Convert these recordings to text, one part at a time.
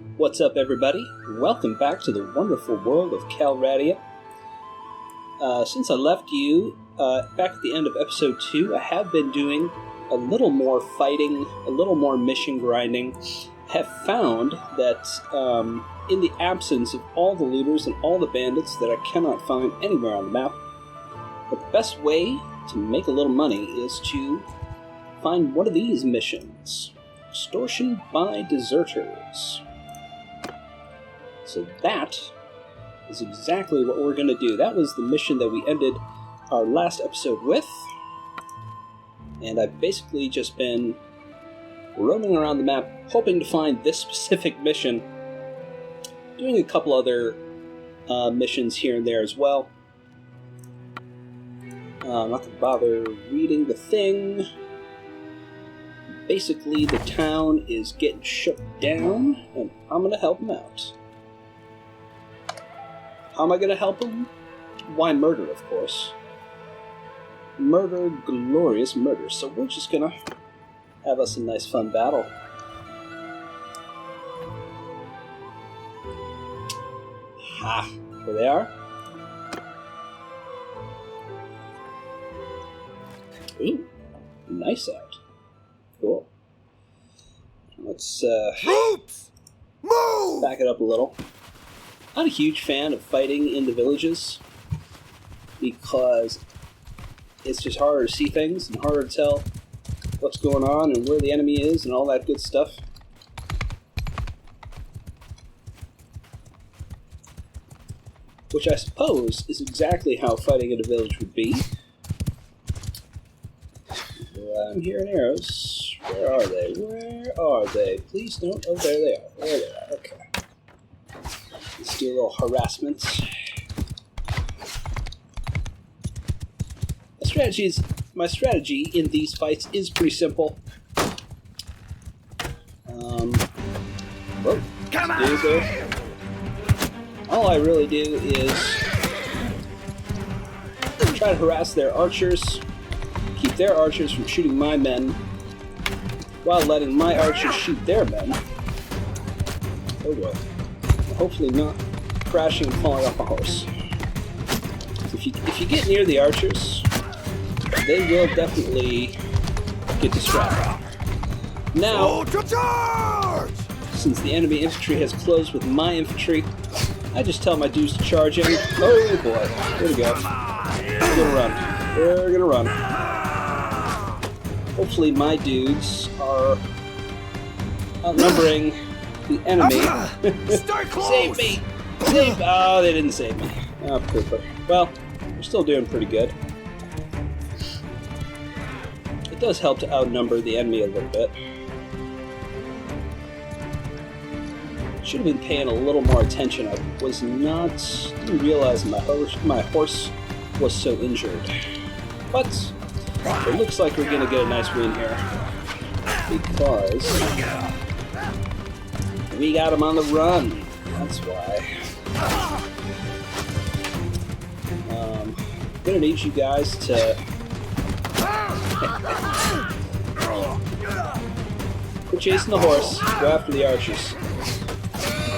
What's up, everybody? Welcome back to the wonderful world of Calradia. Since I left you back at the end of episode 2, I have been doing a little more fighting, a little more mission grinding. Have found that in the absence of all the looters and all the bandits that I cannot find anywhere on the map, the best way to make a little money is to find one of these missions. Extortion by deserters. So that is exactly what we're going to do. That was the mission that we ended our last episode with. And I've basically just been roaming around the map, hoping to find this specific mission. Doing a couple other missions here and there as well. I'm not going to bother reading the thing. Basically, the town is getting shut down, and I'm going to help them out. How am I going to help them? Why, murder, of course. Murder, glorious murder. So we're just going to have us a nice, fun battle. Ha! Here they are. Ooh, nice out. Cool. Let's Troops! Move! back it up a little. Not a huge fan of fighting in the villages because it's just harder to see things and harder to tell what's going on and where the enemy is and all that good stuff. Which I suppose is exactly how fighting in a village would be. I'm hearing arrows. Where are they? Where are they? Please don't. Oh, there they are. There they are. Okay. Let's do a little harassment. My strategy in these fights is pretty simple. Whoa. Come on! All I really do is try to harass their archers, keep their archers from shooting my men, while letting my archers shoot their men. Oh boy. Hopefully not crashing and falling off a horse. So if you get near the archers, they will definitely get distracted. Now, since the enemy infantry has closed with my infantry, I just tell my dudes to charge in. Oh boy, here we go. We're gonna run. We're gonna run. Hopefully my dudes are outnumbering the enemy. Stay close! Save me! Save me! Oh, they didn't save me. Oh, pooper. Well, we're still doing pretty good. It does help to outnumber the enemy a little bit. Should have been paying a little more attention. I didn't realize my horse was so injured. But it looks like we're going to get a nice win here. Because we got him on the run. That's why. I'm going to need you guys to quit chasing the horse. Go after the archers.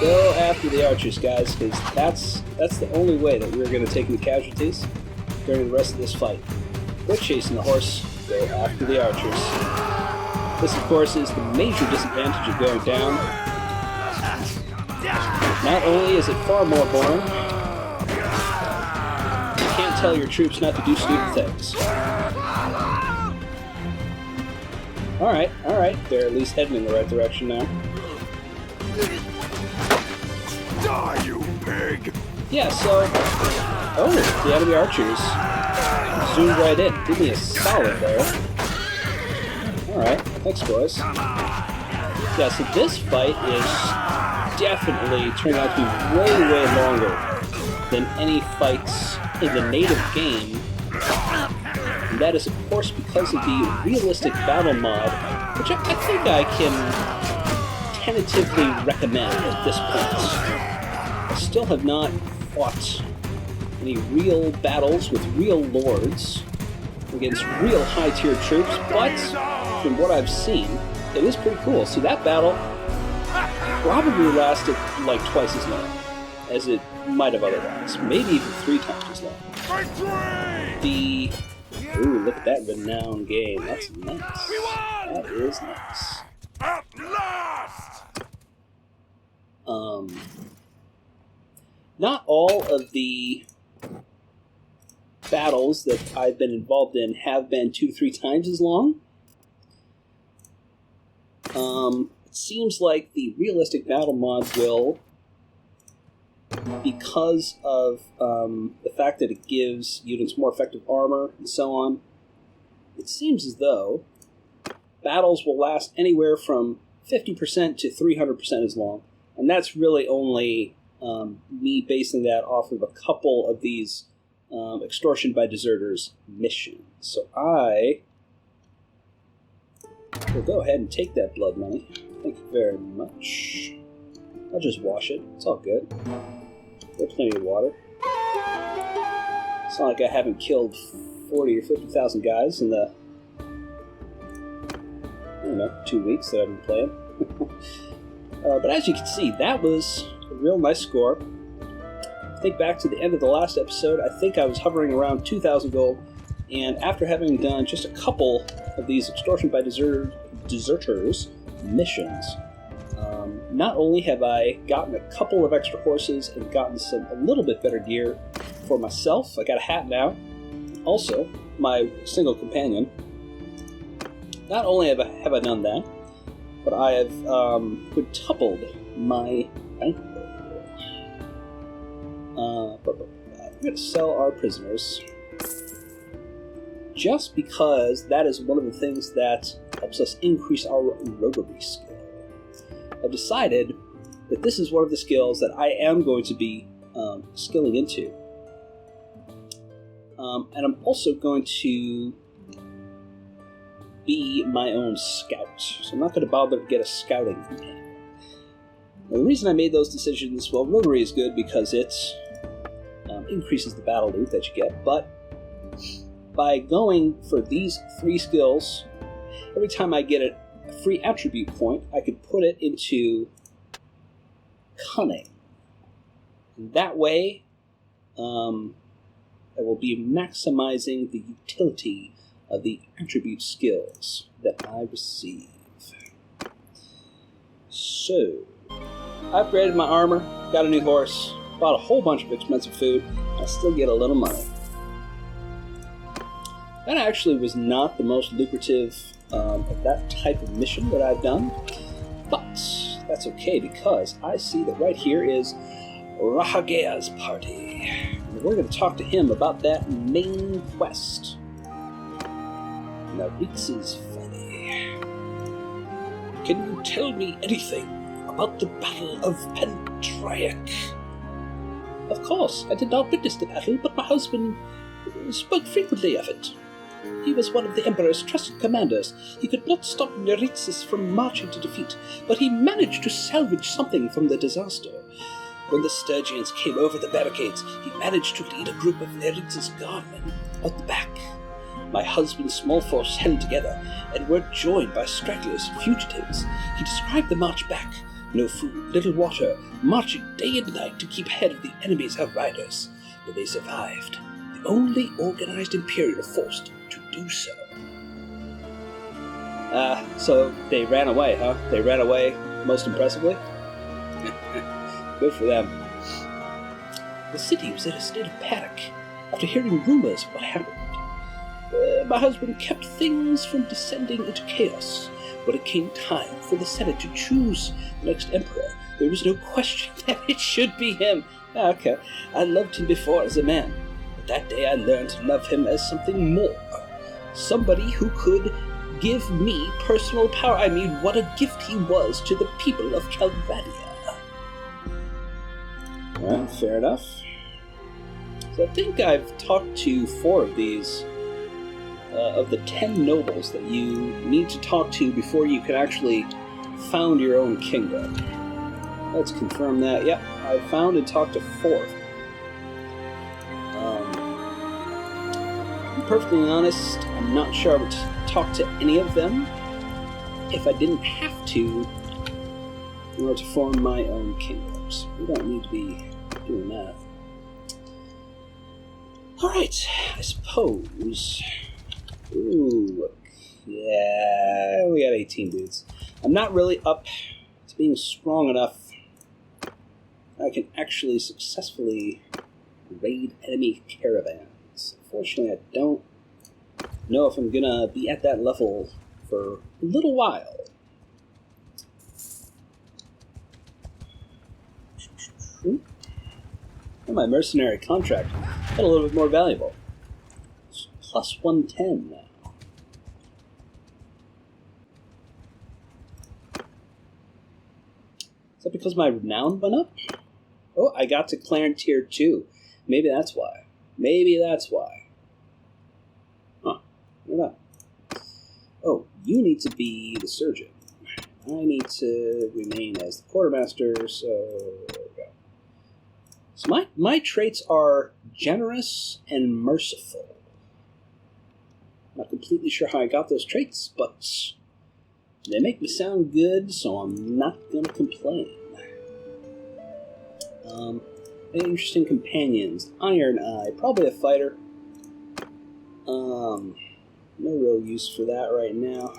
Go after the archers, guys, because that's the only way that we're going to take any casualties during the rest of this fight. Quit chasing the horse. Go after the archers. This, of course, is the major disadvantage of going down. Not only is it far more boring, you can't tell your troops not to do stupid things. Alright, they're at least heading in the right direction now. Die, you pig! Yeah, so... Oh, the enemy archers zoomed right in. Give me a solid there. Alright, thanks, boys. Yeah, so this fight is definitely turning out to be way, way longer than any fights in the native game. And that is, of course, because of the realistic battle mod, which I think I can tentatively recommend at this point. I still have not fought any real battles with real lords against real high-tier troops, but from what I've seen, it is pretty cool. See, that battle probably lasted like twice as long as it might have otherwise. Maybe even 3 times as long. Victory! Ooh, look at that renowned game. That's nice. That is nice. At last! Not all of the battles that I've been involved in have been 2 to 3 times as long. It seems like the realistic battle mod will, because of the fact that it gives units more effective armor and so on, it seems as though battles will last anywhere from 50% to 300% as long. And that's really only me basing that off of a couple of these extortion by deserters missions. So I will go ahead and take that blood money. Thank you very much. I'll just wash it. It's all good. Got plenty of water. It's not like I haven't killed 40 or 50,000 guys in the, 2 weeks that I've been playing. But as you can see, that was a real nice score. Think back to the end of the last episode, I think I was hovering around 2,000 gold, and after having done just a couple of these extortion by deserters missions, not only have I gotten a couple of extra horses and gotten a little bit better gear for myself, I got a hat now, also my single companion, not only have I done that, but I have quintupled my bankroll. But we're going to sell our prisoners just because that is one of the things that helps us increase our roguery skill. I've decided that this is one of the skills that I am going to be skilling into. And I'm also going to be my own scout. So I'm not going to bother to get a scouting companion. Now, the reason I made those decisions, well, roguery is good because it increases the battle loot that you get, but by going for these 3 skills, every time I get a free attribute point, I could put it into cunning. And that way, I will be maximizing the utility of the attribute skills that I receive. So, I upgraded my armor, got a new horse, bought a whole bunch of expensive food, and I still get a little money. That actually was not the most lucrative of that type of mission that I've done, but that's okay because I see that right here is Rahagea's party. And we're going to talk to him about that main quest. Naritz's Valley. Can you tell me anything about the Battle of Pentrayak? Of course, I did not witness the battle, but my husband spoke frequently of it. He was one of the Emperor's trusted commanders. He could not stop Naritzis from marching to defeat, but he managed to salvage something from the disaster. When the Sturgians came over the barricades, he managed to lead a group of Naritzis guardmen out the back. My husband's small force held together and were joined by stragglers and fugitives. He described the march back. No food, little water, marching day and night to keep ahead of the enemy's outriders. But they survived, the only organized Imperial force to do so. So they ran away, huh? They ran away most impressively? Good for them. The city was in a state of panic after hearing rumors of what happened. My husband kept things from descending into chaos. When it came time for the Senate to choose the next emperor, there was no question that it should be him. Okay, I loved him before as a man, but that day I learned to love him as something more. Somebody who could give me personal power. I mean, what a gift he was to the people of Calvadia. Well, fair enough. So I think I've talked to 4 of these, of the 10 nobles that you need to talk to before you can actually found your own kingdom. Let's confirm that. Yep, I found and talked to 4. To be perfectly honest, I'm not sure I would talk to any of them if I didn't have to in order to form my own kingdoms. We don't need to be doing that. Alright, I suppose... Ooh, yeah, we got 18 dudes. I'm not really up to being strong enough I can actually successfully raid enemy caravans. Unfortunately, I don't know if I'm gonna be at that level for a little while. And my mercenary contract got a little bit more valuable. It's plus 110 now. Is that because my renown went up? Oh, I got to Clan Tier 2. Maybe that's why. Maybe that's why. Huh. Look at that. Oh, you need to be the surgeon. I need to remain as the quartermaster, so there we go. So my traits are generous and merciful. Not completely sure how I got those traits, but they make me sound good, so I'm not going to complain. Any interesting companions? Iron Eye, probably a fighter. No real use for that right now.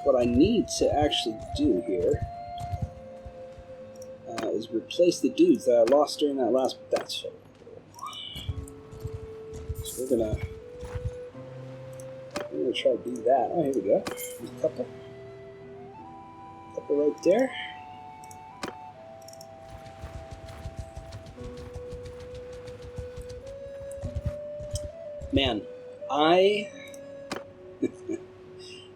What I need to actually do here is replace the dudes that I lost during that last battle. So we're gonna try to do that. Oh, here we go. There's a couple right there. Man, I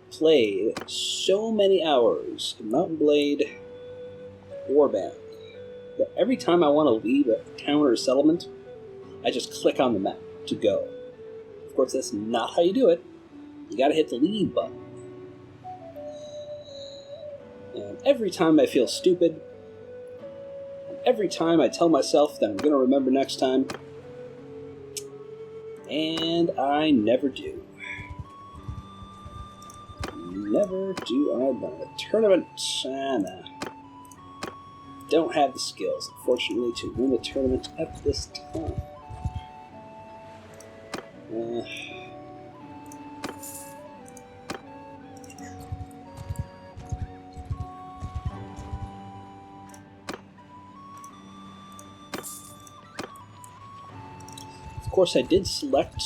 played so many hours in Mountain Blade Warband that every time I want to leave a town or a settlement, I just click on the map to go. Of course, that's not how you do it. You gotta hit the leave button. And every time I feel stupid, and every time I tell myself that I'm gonna remember next time, and I never do. Never do I learn. A tournament? Nah. Don't have the skills, unfortunately, to win a tournament at this time. Of course, I did select,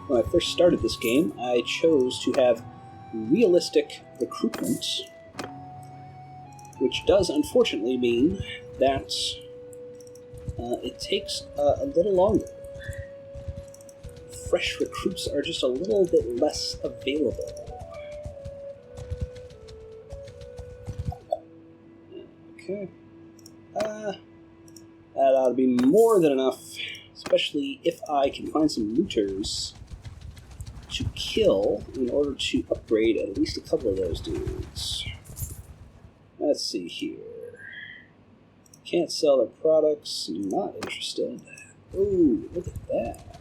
when I first started this game, I chose to have realistic recruitment, which does unfortunately mean that it takes a little longer. Fresh recruits are just a little bit less available. Okay. That ought to be more than enough, especially if I can find some looters to kill in order to upgrade at least a couple of those dudes. Let's see here. Can't sell their products, not interested. Ooh, look at that.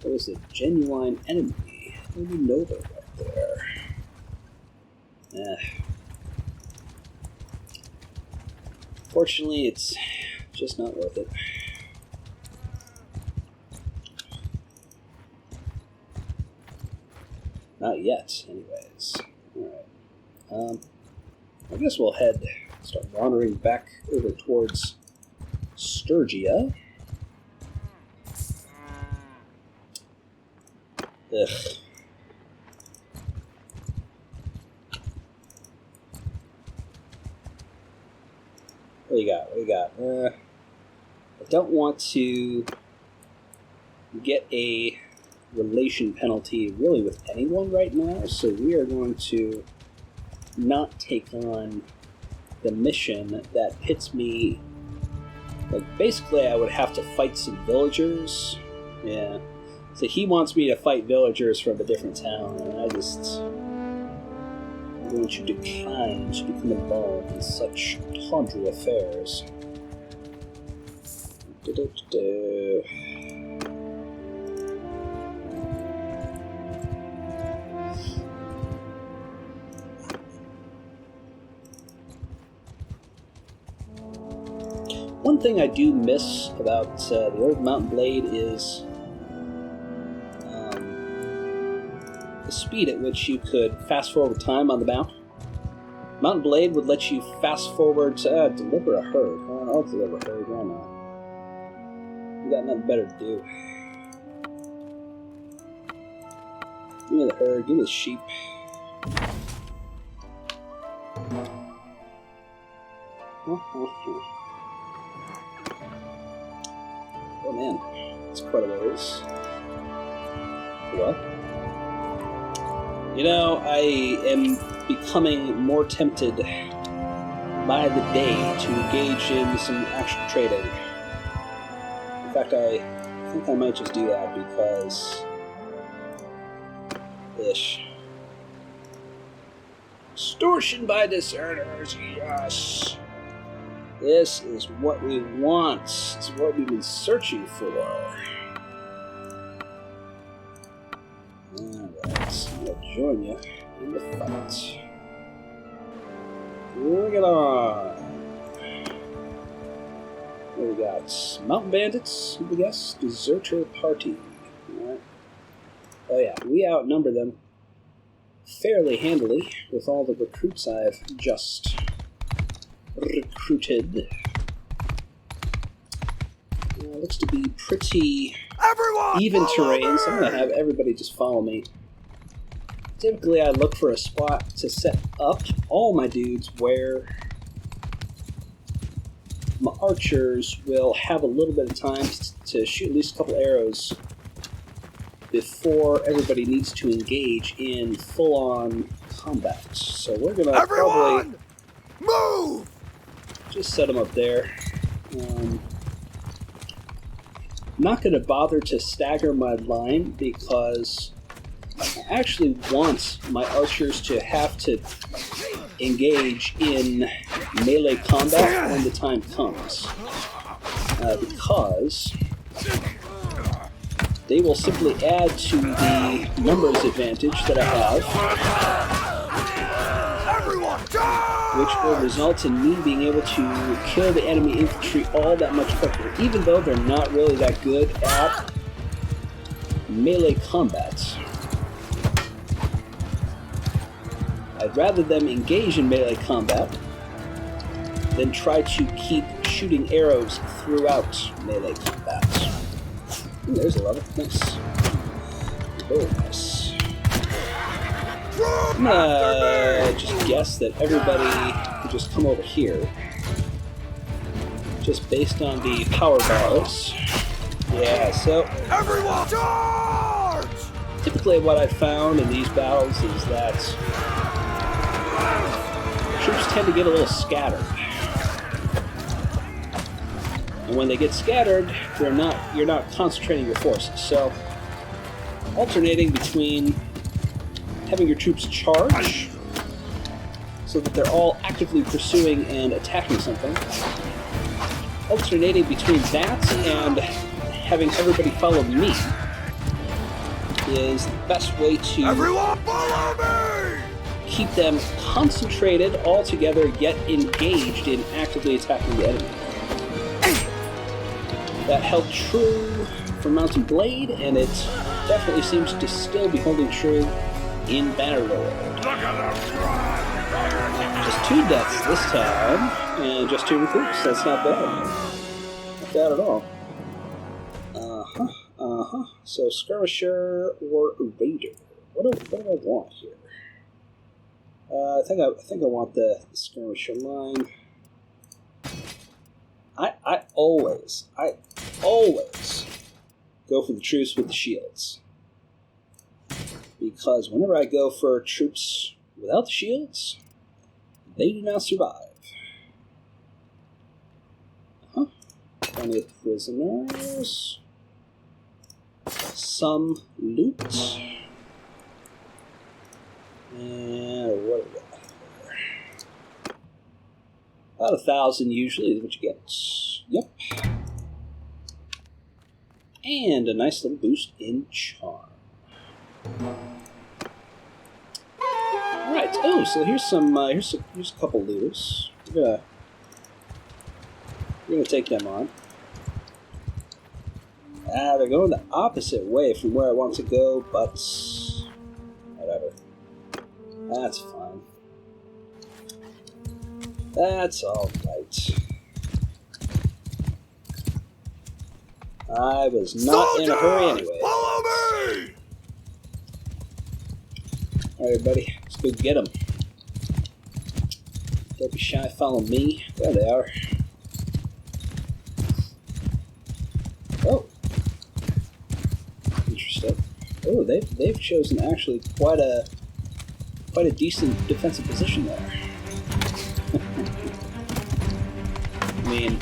That was a genuine enemy. I don't even know they're right there. Fortunately, it's just not worth it. Not yet, anyways. Alright. I guess we'll start wandering back over towards Sturgia. Ugh. What do you got? What do you got? I don't want to get a relation penalty really with anyone right now, so we are going to not take on the mission that pits me. Like, basically I would have to fight some villagers. Yeah. So he wants me to fight villagers from a different town, and I'm going to decline to become involved in such tawdry affairs. one thing I do miss about the old Mountain Blade is the speed at which you could fast forward time on the mount. Mountain Blade would let you fast forward to deliver a herd. Well, I'll deliver a herd, why not? You got nothing better to do. Give me the herd, give me the sheep. Oh man, it's quite a ways. What? You know, I am becoming more tempted by the day to engage in some actual trading. In fact, I think I might just do that because... ish. Extortion by deserters, yes! This is what we want. This is what we've been searching for. Alright, I'm gonna join you in the fight. Bring it on! What we got? Mountain Bandits, I guess? Deserter Party. Alright. Oh yeah, we outnumber them fairly handily with all the recruits I've just recruited. Looks to be pretty even terrain, so I'm going to have everybody just follow me. Typically I look for a spot to set up all my dudes where my archers will have a little bit of time to shoot at least a couple arrows before everybody needs to engage in full-on combat. So we're going to probably move! Just set them up there. Not going to bother to stagger my line because I actually want my archers to have to engage in melee combat when the time comes. Because they will simply add to the numbers advantage that I have, which will result in me being able to kill the enemy infantry all that much quicker, even though they're not really that good at melee combat. I'd rather them engage in melee combat than try to keep shooting arrows throughout melee combat. Ooh, there's a level. Nice. Very nice. I'm gonna just guess that everybody could just come over here. Just based on the power bars. Yeah, so... everyone charge! Typically what I've found in these battles is that troops tend to get a little scattered. And when they get scattered, you're not concentrating your forces. So, alternating between having your troops charge, so that they're all actively pursuing and attacking something. Alternating between that and having everybody follow me is the best way to keep them concentrated all together, yet engaged in actively attacking the enemy. That held true for Mountain Blade, and it definitely seems to still be holding true in Bannerlord. Just 2 deaths this time, and just 2 recruits. That's not bad. Not bad at all. So skirmisher or raider? What do I want here? I think I want the skirmisher line. I always go for the troops with the shields. Because whenever I go for troops without the shields, they do not survive. Plenty of prisoners. Some loot. And what do we got here? About 1,000 usually is what you get. Yep. And a nice little boost in charm. Alright, oh, so here's some, here's a couple looters. We're We're going to take them on. They're going the opposite way from where I want to go, but whatever. That's fine. That's alright. I was not in a hurry anyway. Follow me! Alright, buddy. Let's go get them. Don't be shy, follow me. There they are. Oh. Interesting. Oh, they've chosen actually quite a decent defensive position there. I mean,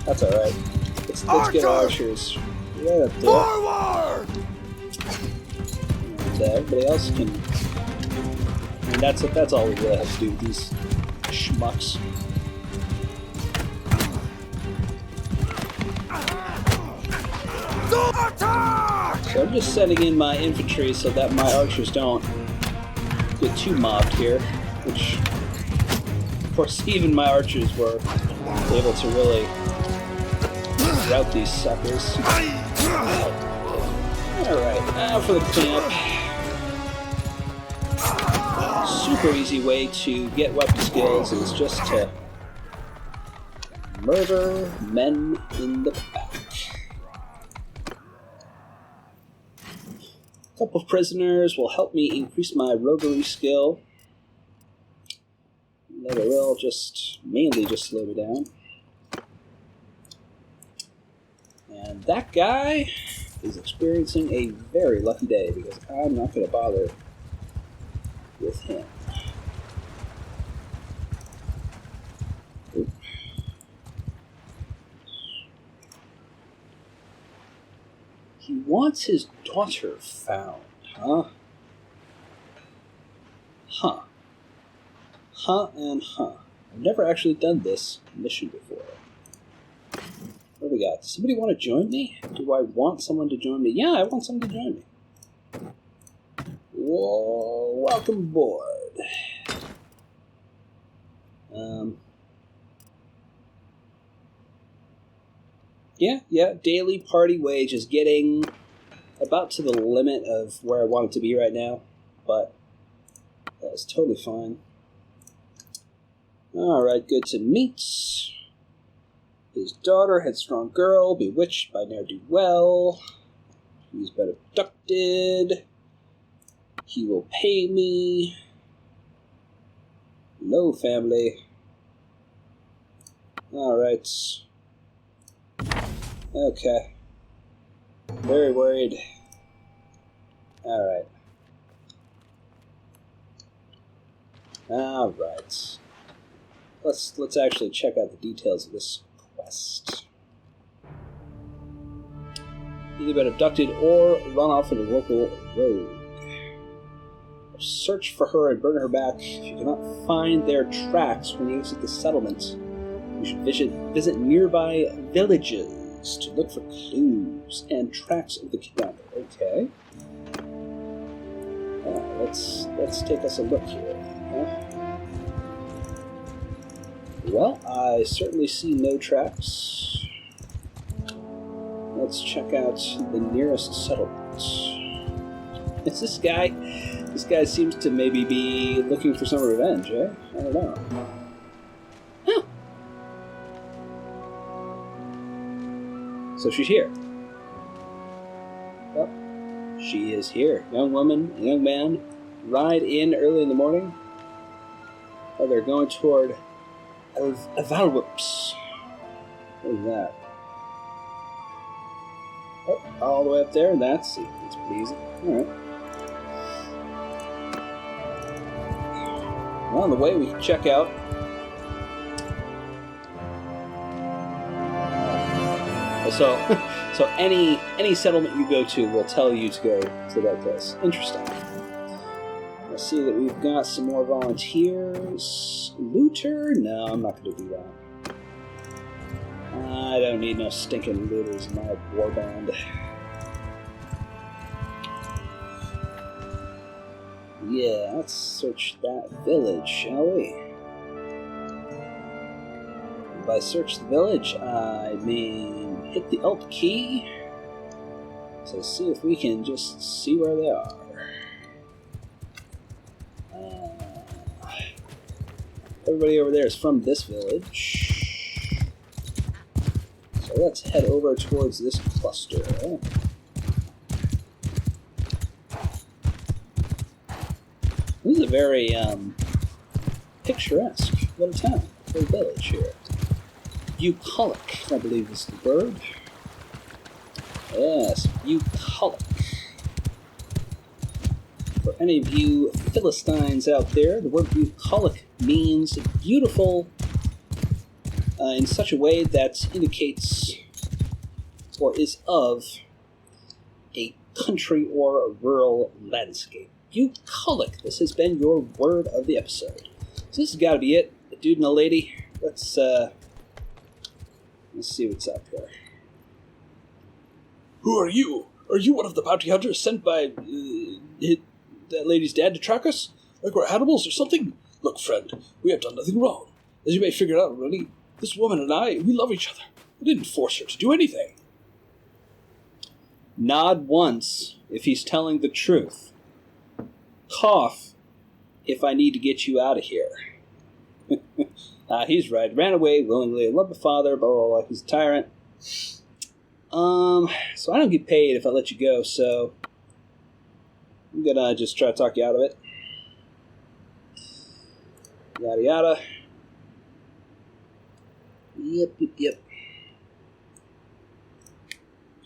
that's all right. Let's get archers right up there. Forward! And everybody else can. I mean, that's all we really have to do with these schmucks. So I'm just setting in my infantry so that my archers don't get too mobbed here, which, of course, even my archers were able to really rout these suckers. Alright, now for the cleanup. Super easy way to get weapon skills is just to murder men in the back. A couple of prisoners will help me increase my roguery skill. They will mainly just slow me down. And that guy is experiencing a very lucky day because I'm not going to bother with him. Oop. He wants his daughter found, huh? Huh. Huh and huh. I've never actually done this mission before. What do we got? Does somebody want to join me? Do I want someone to join me? Yeah, I want someone to join me. Whoa, welcome aboard. Yeah, daily party wage is getting about to the limit of where I want it to be right now, but that's totally fine. Alright, good to meet. His daughter, headstrong girl, bewitched by ne'er-do-well. He's been abducted. He will pay me. No family. Alright. Okay. Very worried. Alright. Alright. Let's actually check out the details of this quest. Either been abducted or run off with a local rogue. Search for her and burn her back. If you cannot find their tracks when you exit the settlement, you should visit nearby villages to look for clues and tracks of the kidnapper. Okay. Let's take us a look here. Huh? Well, I certainly see no tracks. Let's check out the nearest settlement. It's this guy. This guy seems to maybe be looking for some revenge, eh? I don't know. Huh. So she's here. Well, she is here. Young woman, young man, ride in early in the morning. Oh, they're going toward Reworked. What is that? Oh, all the way up there, and that's pretty easy. Alright. Well, on the way we can check out so any settlement you go to will tell you to go to that place. Interesting. Let's see that we've got some more volunteers. Looter? No, I'm not going to do that. I don't need no stinking looters in my warband. Yeah, let's search that village, shall we? by search the village, I mean hit the Alt key. So see if we can just see where they are. Everybody over there is from this village. So let's head over towards this cluster. This is a very picturesque little town, little village here. Bucolic, I believe is the word. Yes, bucolic. For any of you Philistines out there, the word bucolic means beautiful in such a way that indicates or is of a country or a rural landscape. Bucolic. This has been your word of the episode. So this has got to be it. A dude and a lady. Let's see what's up here. Who are you? Are you one of the bounty hunters sent by that lady's dad to track us? Like we're animals or something? Look, friend, we have done nothing wrong. As you may figure out already, this woman and I, we love each other. We didn't force her to do anything. Nod once if he's telling the truth. Cough if I need to get you out of here. He's right. Ran away willingly. I love my father. Blah, blah, blah. He's a tyrant. So I don't get paid if I let you go, so I'm gonna just try to talk you out of it. Yada yada. Yep.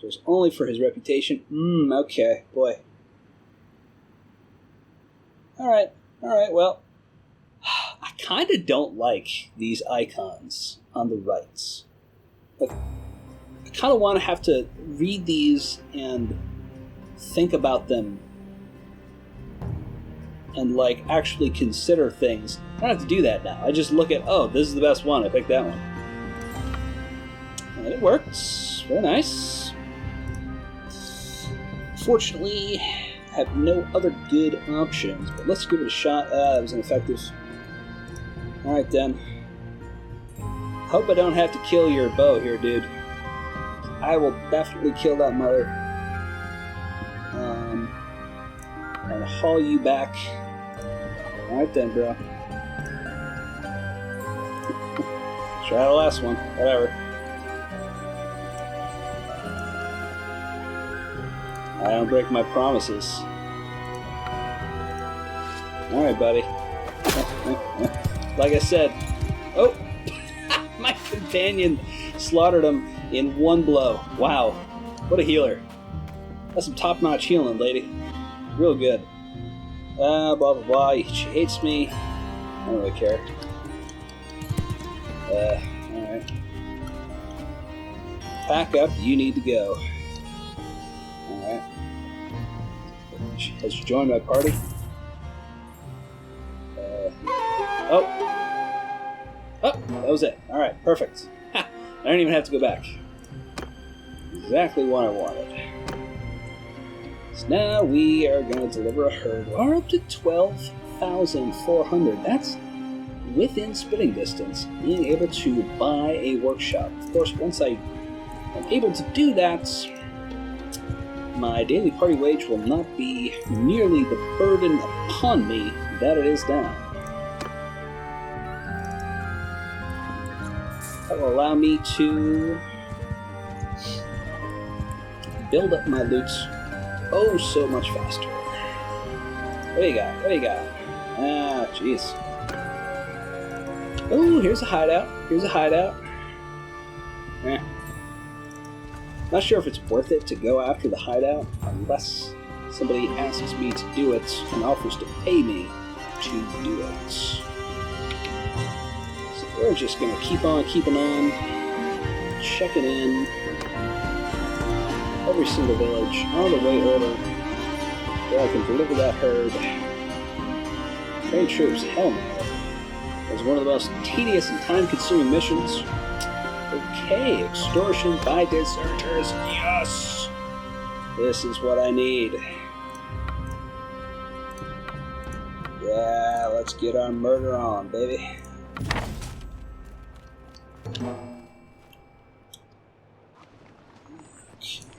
So it's only for his reputation. Okay, boy. Alright, well, I kind of don't like these icons on the rights. Like, I kind of want to have to read these and think about them and, like, actually consider things. I don't have to do that now. I just look at, oh, this is the best one. I picked that one. And it works. Very nice. Fortunately, I have no other good options, but let's give it a shot. That was ineffective. Alright then. Hope I don't have to kill your bow here, dude. I will definitely kill that mother. And haul you back. Alright then, bro. Try the last one. Whatever. I don't break my promises. Alright, buddy. Like I said... Oh! My companion slaughtered him in one blow. Wow. What a healer. That's some top-notch healing, lady. Real good. Blah, blah, blah. She hates me. I don't really care. Alright. Pack up. You need to go. Alright. Has she joined my party? Oh, that was it. Alright, perfect. Ha! I don't even have to go back. Exactly what I wanted. So now we are going to deliver a herd. We're up to 12,400. That's within spitting distance, being able to buy a workshop. Of course, once I am able to do that, my daily party wage will not be nearly the burden upon me that it is now. That will allow me to build up my loot oh so much faster. What do you got? What do you got? Ah, jeez. Oh, here's a hideout. Here's a hideout. Not sure if it's worth it to go after the hideout unless somebody asks me to do it and offers to pay me to do it. So we're just going to keep on keeping on, checking in every single village on the way over where I can deliver that herd. Train troops, hell no. It was one of the most tedious and time-consuming missions. Okay, extortion by deserters. Yes! This is what I need. Yeah, let's get our murder on, baby.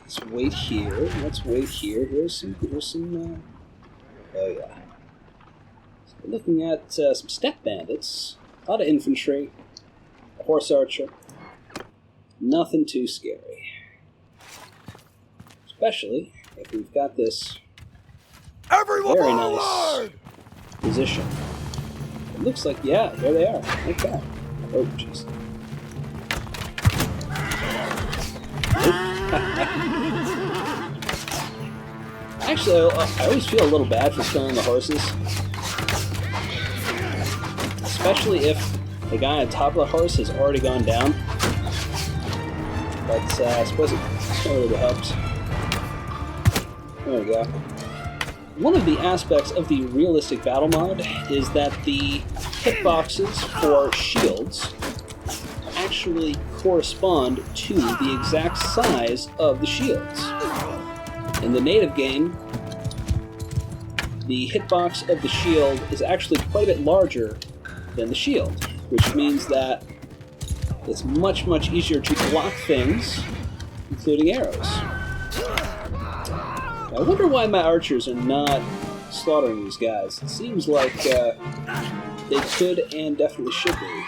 Let's wait here. Let's wait here. Here's some. Oh yeah. So we're looking at some step bandits. A lot of infantry. A horse archer. Nothing too scary. Especially if we've got this very nice position. It looks like, yeah, there they are. Okay. Oh, jeez. Actually, I always feel a little bad for killing the horses. Especially if the guy on top of the horse has already gone down. But I suppose it totally helps. There we go. One of the aspects of the realistic battle mod is that the hitboxes for shields actually correspond to the exact size of the shields. In the native game, the hitbox of the shield is actually quite a bit larger than the shield, which means that it's much, much easier to block things, including arrows. I wonder why my archers are not slaughtering these guys. It seems like they could and definitely should be.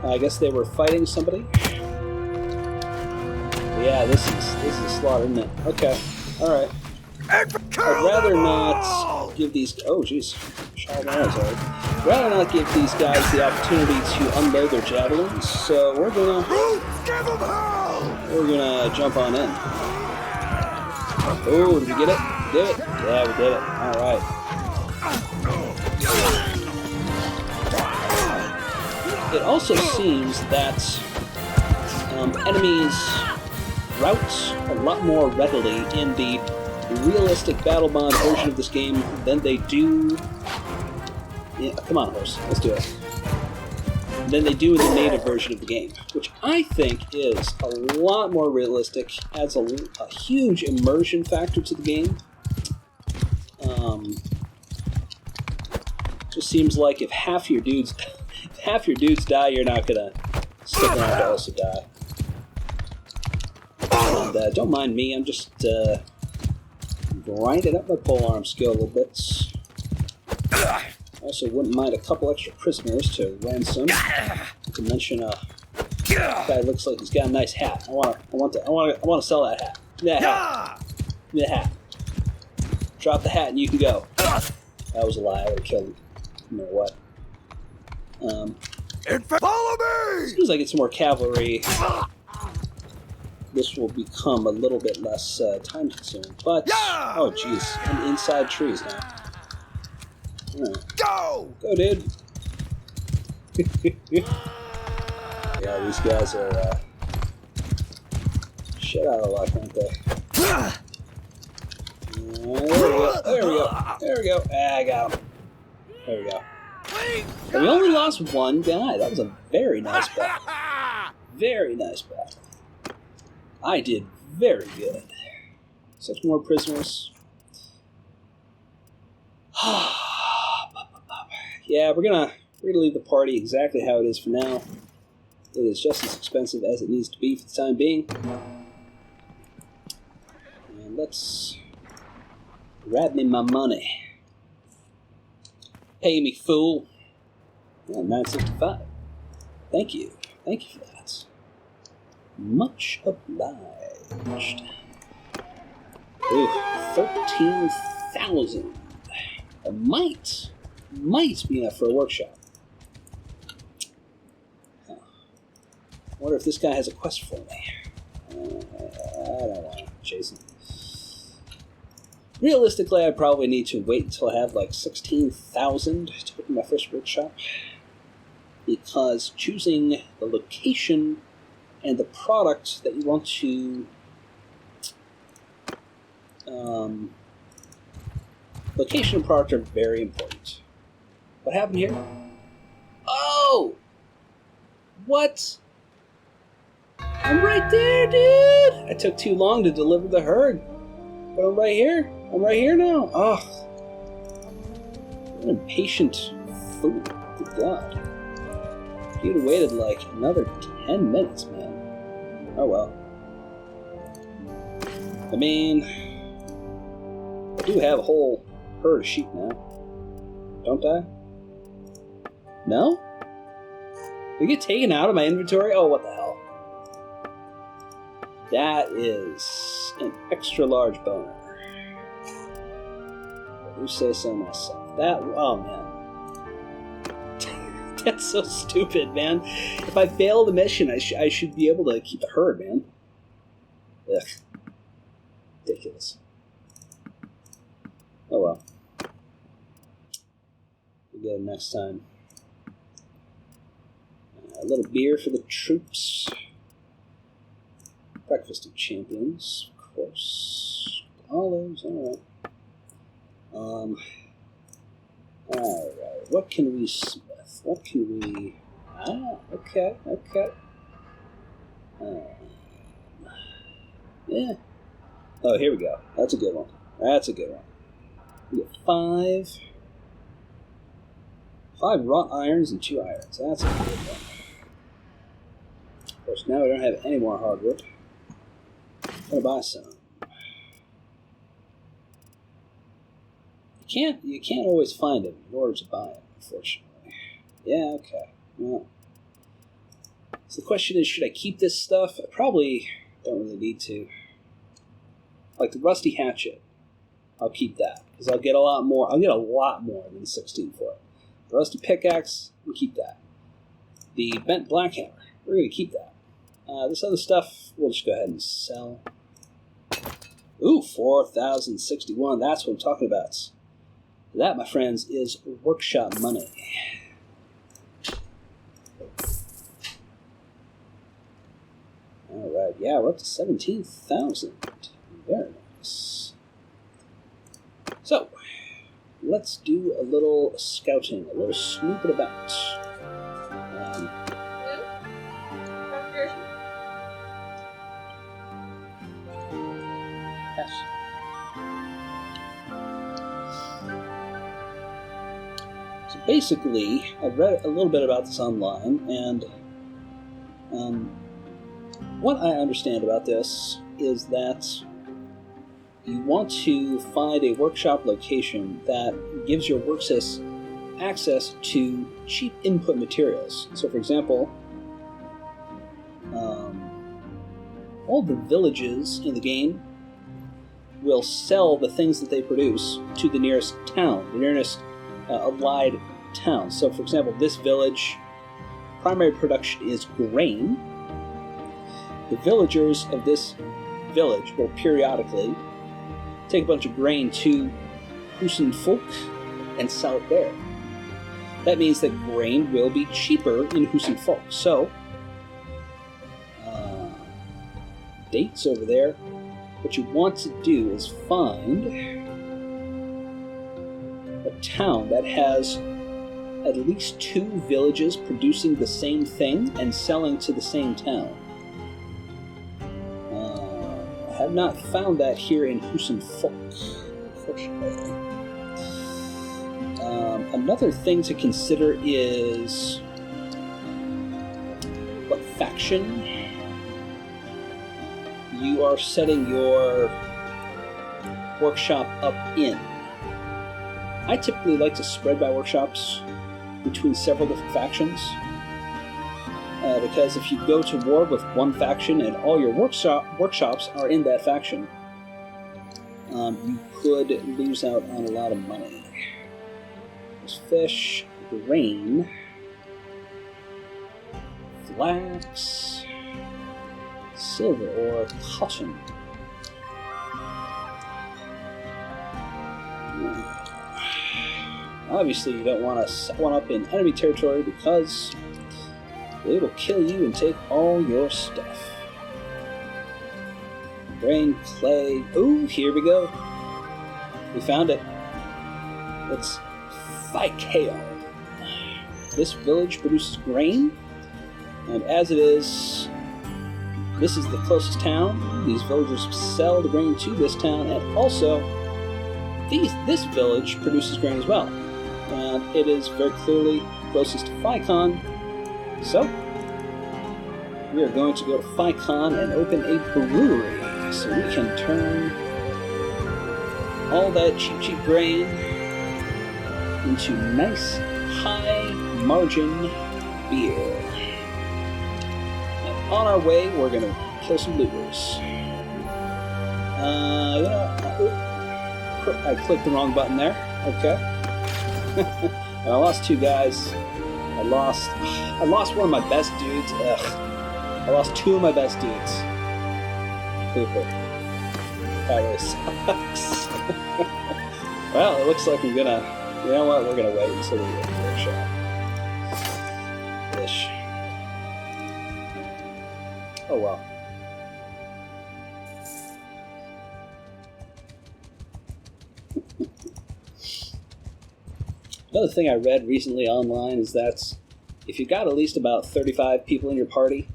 I guess they were fighting somebody. Yeah, this is a slaughter, isn't it? Okay, all right. I'd rather not give these. Oh, jeez, child arrows. I'd rather not give these guys the opportunity to unload their javelins. So we're gonna jump on in. Oh, did we get it? Did it? Yeah, we did it. All right. It also seems that enemies rout a lot more readily in the realistic battle mod version of this game than they do. Yeah, come on, horse, let's do it. Than they do in the native version of the game, which I think is a lot more realistic, adds a huge immersion factor to the game. Just seems like if half your dudes die, you're not gonna stick around to also die. And don't mind me, I'm just grinding up my polearm skill a little bit. Also, wouldn't mind a couple extra prisoners to ransom. To mention, guy looks like he's got a nice hat. I want to sell that hat. Give me that hat. Give me the hat. Drop the hat and you can go. That was a lie. I would have killed him. No matter what. Follow me! Seems like it's more cavalry. This will become a little bit less time-consuming. But oh, jeez, I'm inside trees now. Right. Go! Go, dude. Yeah, these guys are shit out of luck, aren't they? There we go. Ah, I got him. There we go. And we only lost one guy. That was a very nice battle. Very nice battle. I did very good. 6 more prisoners. Yeah, we're gonna leave the party exactly how it is for now. It is just as expensive as it needs to be for the time being. And let's grab me my money. Pay me, fool. Yeah, $9.65. Thank you. Thank you for that. Much obliged. Ooh, 13,000. It might be enough for a workshop. Huh. I wonder if this guy has a quest for me. I don't want to chase him. Realistically, I probably need to wait until I have like 16,000 to open my first workshop, because choosing the location and the product that you want to location and product are very important. What happened here? Oh! What? I'm right there, dude! I took too long to deliver the herd. But I'm right here. I'm right here now. Oh. What an impatient fool. Good God. You'd have waited like another 10 minutes, man. Oh well. I mean, I do have a whole herd of sheep now. Don't I? No? Did it get taken out of my inventory? Oh, what the hell. That is an extra large boner. I do say so myself. That, oh man. That's so stupid, man. If I fail the mission, I should be able to keep the herd, man. Ugh. Ridiculous. Oh well. We'll get it next time. A little beer for the troops. Breakfast of champions, of course. Olives, alright. Alright, what can we smith? What can we... okay. Yeah. Oh, here we go. That's a good one. We get 5 wrought irons and 2 irons. That's a good one. Of course, now we don't have any more hardwood. I'm gonna buy some. You can't always find it in order to buy it, unfortunately. Yeah, okay. Well, so the question is, should I keep this stuff? I probably don't really need to. Like the rusty hatchet, I'll keep that because I'll get a lot more. I'll get a lot more than 16 for it. The rusty pickaxe, we'll keep that. The bent blackhammer, we're gonna keep that. This other stuff, we'll just go ahead and sell. Ooh, 4,061. That's what I'm talking about. That, my friends, is workshop money. Alright, yeah, we're up to 17,000. Very nice. So, let's do a little scouting, a little snooping about. Yes. So basically, I read a little bit about this online, and what I understand about this is that you want to find a workshop location that gives your worksys access to cheap input materials. So, for example, all the villages in the game will sell the things that they produce to the nearest town, the nearest allied town. So, for example, this village, primary production is grain. The villagers of this village will periodically take a bunch of grain to Husenfolk and sell it there. That means that grain will be cheaper in Husenfolk. So, dates over there. What you want to do is find a town that has at least 2 villages producing the same thing and selling to the same town. I have not found that here in Husenfolk, unfortunately. Another thing to consider is what faction you are setting your workshop up in. I typically like to spread my workshops between several different factions, because if you go to war with one faction and all your workshops are in that faction, you could lose out on a lot of money. There's fish, grain, flax, silver, or cotton. Obviously, you don't want to set one up in enemy territory because they will kill you and take all your stuff. Grain, clay. Ooh, here we go. We found it. It's Phycale. This village produces grain, and as it is, this is the closest town. These villagers sell the grain to this town, and also this village produces grain as well. And it is very clearly closest to Phycon, So, we are going to go to Ficon and open a brewery so we can turn all that cheap grain into nice, high-margin beer. And on our way, we're going to kill some looters. I clicked the wrong button there. Okay. And I lost 2 guys. I lost one of my best dudes. Ugh. I lost 2 of my best dudes. That really sucks. Well, it looks like I'm gonna... You know what? We're gonna wait until we get the shot. Ish. Oh well. Another thing I read recently online is that if you've got at least about 35 people in your party,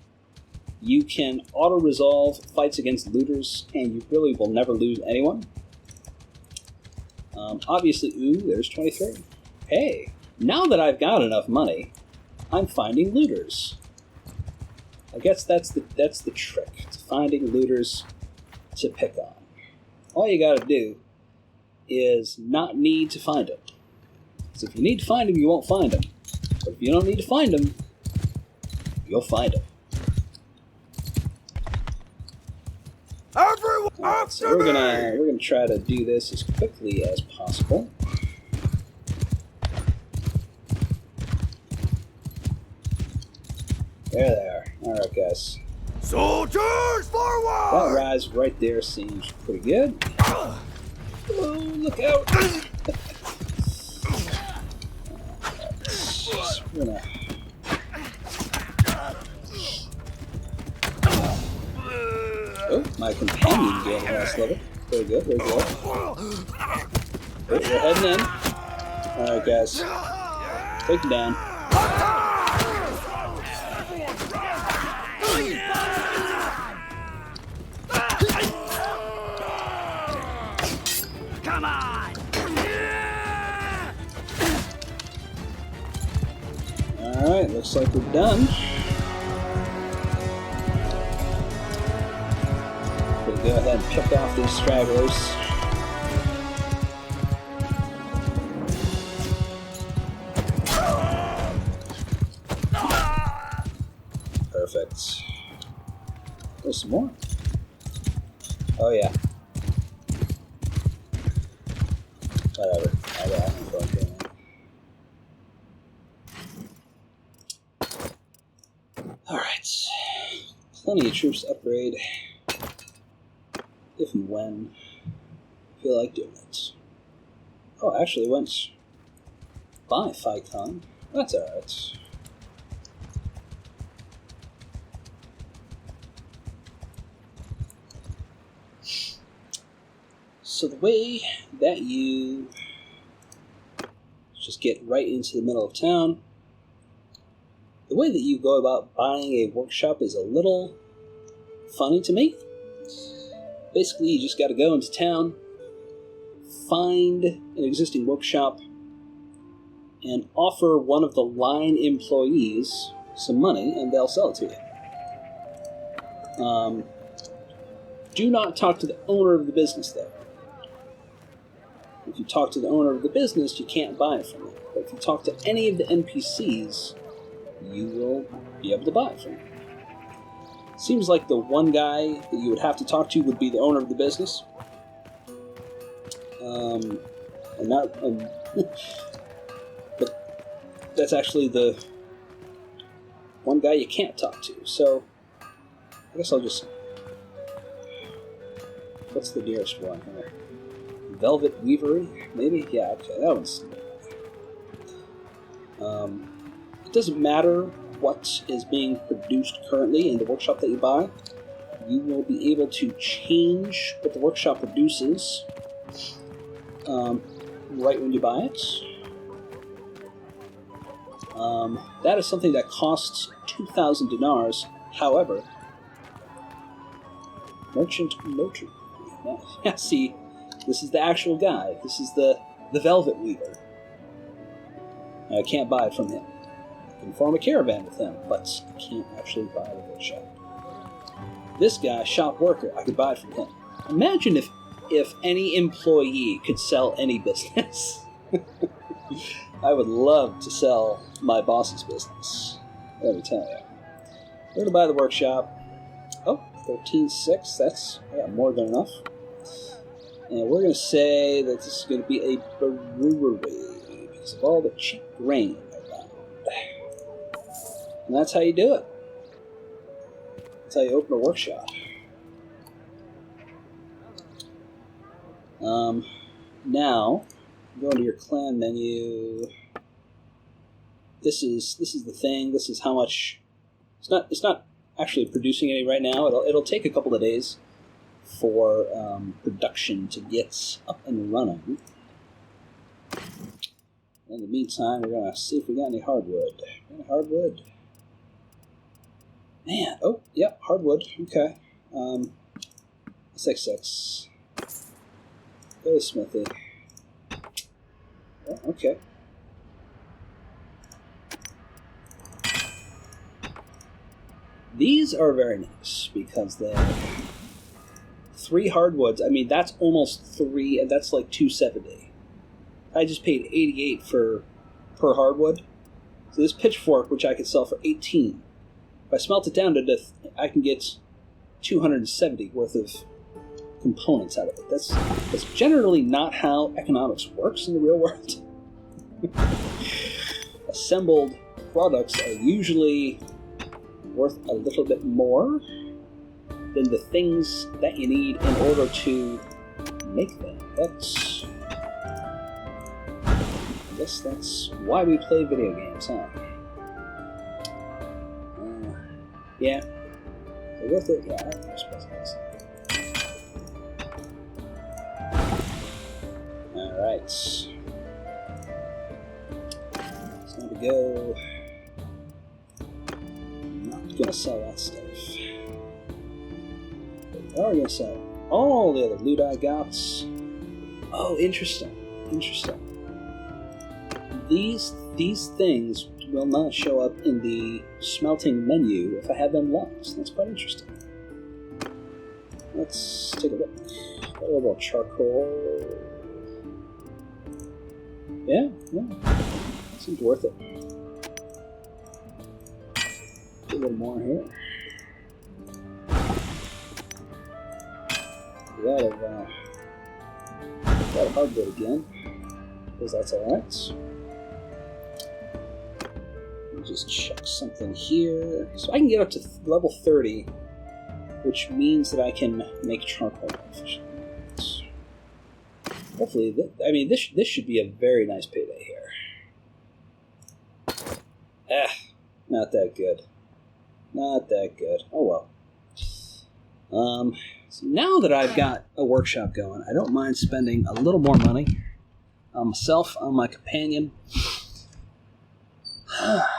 you can auto-resolve fights against looters, and you really will never lose anyone. Obviously, there's 23. Hey, now that I've got enough money, I'm finding looters. I guess that's the trick, to finding looters to pick on. All you gotta do is not need to find them. Because if you need to find them, you won't find them. But if you don't need to find them, you'll find them. Right, so we're gonna try to do this as quickly as possible. There they are. Alright, guys. Soldiers forward! That rise right there seems pretty good. Oh, look out! We're gonna... Oh, my companion gained last level. Very good, very good. Oh, we're heading in. Alright, guys. Take him down. Come on! Alright, looks like we're done. We'll go ahead and pick off these stragglers. Perfect. There's some more. Oh yeah. Whatever. I got it. Alright. Plenty of troops to upgrade. If and when I feel like doing it. Oh, actually it went by Ficon. That's alright. So the way that you just get right into the middle of town, the way that you go about buying a workshop is a little funny to me. Basically, you just got to go into town, find an existing workshop, and offer one of the line employees some money, and they'll sell it to you. Do not talk to the owner of the business, though. If you talk to the owner of the business, you can't buy it from them. But if you talk to any of the NPCs, you will be able to buy it from them. Seems like the one guy that you would have to talk to would be the owner of the business. But that's actually the one guy you can't talk to. So I guess I'll just... What's the nearest one here? Velvet Weavery, maybe? Yeah, okay, that one's... It doesn't matter what is being produced currently in the workshop that you buy. You will be able to change what the workshop produces right when you buy it. That is something that costs 2,000 dinars. However, Merchant Motor... Yeah, see... This is the actual guy. This is the Velvet Weaver. I can't buy it from him. can form a caravan with him, but I can't actually buy the workshop. This guy, shop worker, I could buy it from him. Imagine if any employee could sell any business. I would love to sell my boss's business. Let me tell you. We're going to buy the workshop. Oh, 13.6. That's more than enough. And we're going to say that this is going to be a brewery because of all the cheap grain around. And that's how you do it. That's how you open a workshop. Now, go into your clan menu. This is the thing. This is how much. It's not actually producing any right now. It'll take a couple of days for production to get up and running. In the meantime, we're gonna see if we got any hardwood. Any hardwood? Man, oh yep, hardwood. Okay. 6. Go to smithy. Oh, okay. These are very nice because they're 3 hardwoods. I mean, that's almost 3, and that's like 270. I just paid 88 per hardwood. So this pitchfork, which I could sell for 18, if I smelt it down to death, I can get 270 worth of components out of it. That's generally not how economics works in the real world. Assembled products are usually worth a little bit more than the things that you need in order to make them. I guess that's why we play video games, huh? Yeah. Is it worth it? Yeah, I suppose it is. Alright. It's time to go. I'm not going to sell that stuff. But we are going to sell all the other loot I got. Oh, interesting. Interesting. These things will not show up in the smelting menu if I have them locked. That's quite interesting. Let's take a look. Got a little more charcoal. Yeah. Seems worth it. A little more here. Got a hardwood again, because that's alright. Just check something here. So I can get up to level 30, which means that I can make charcoal efficiently. Hopefully, this should be a very nice payday here. Not that good. Not that good. Oh well. So now that I've got a workshop going, I don't mind spending a little more money on myself, on my companion.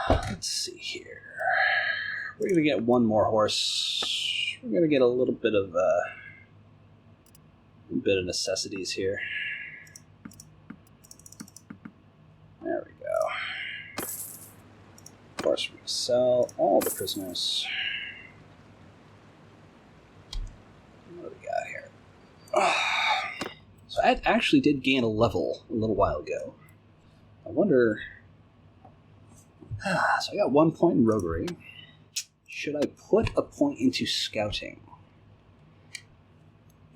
Let's see here. We're going to get one more horse. We're going to get a little bit of necessities here. There we go. Of course, we're going to sell all the prisoners. What do we got here? So I actually did gain a level a little while ago. I wonder... So I got 1 point in roguery. Should I put a point into scouting?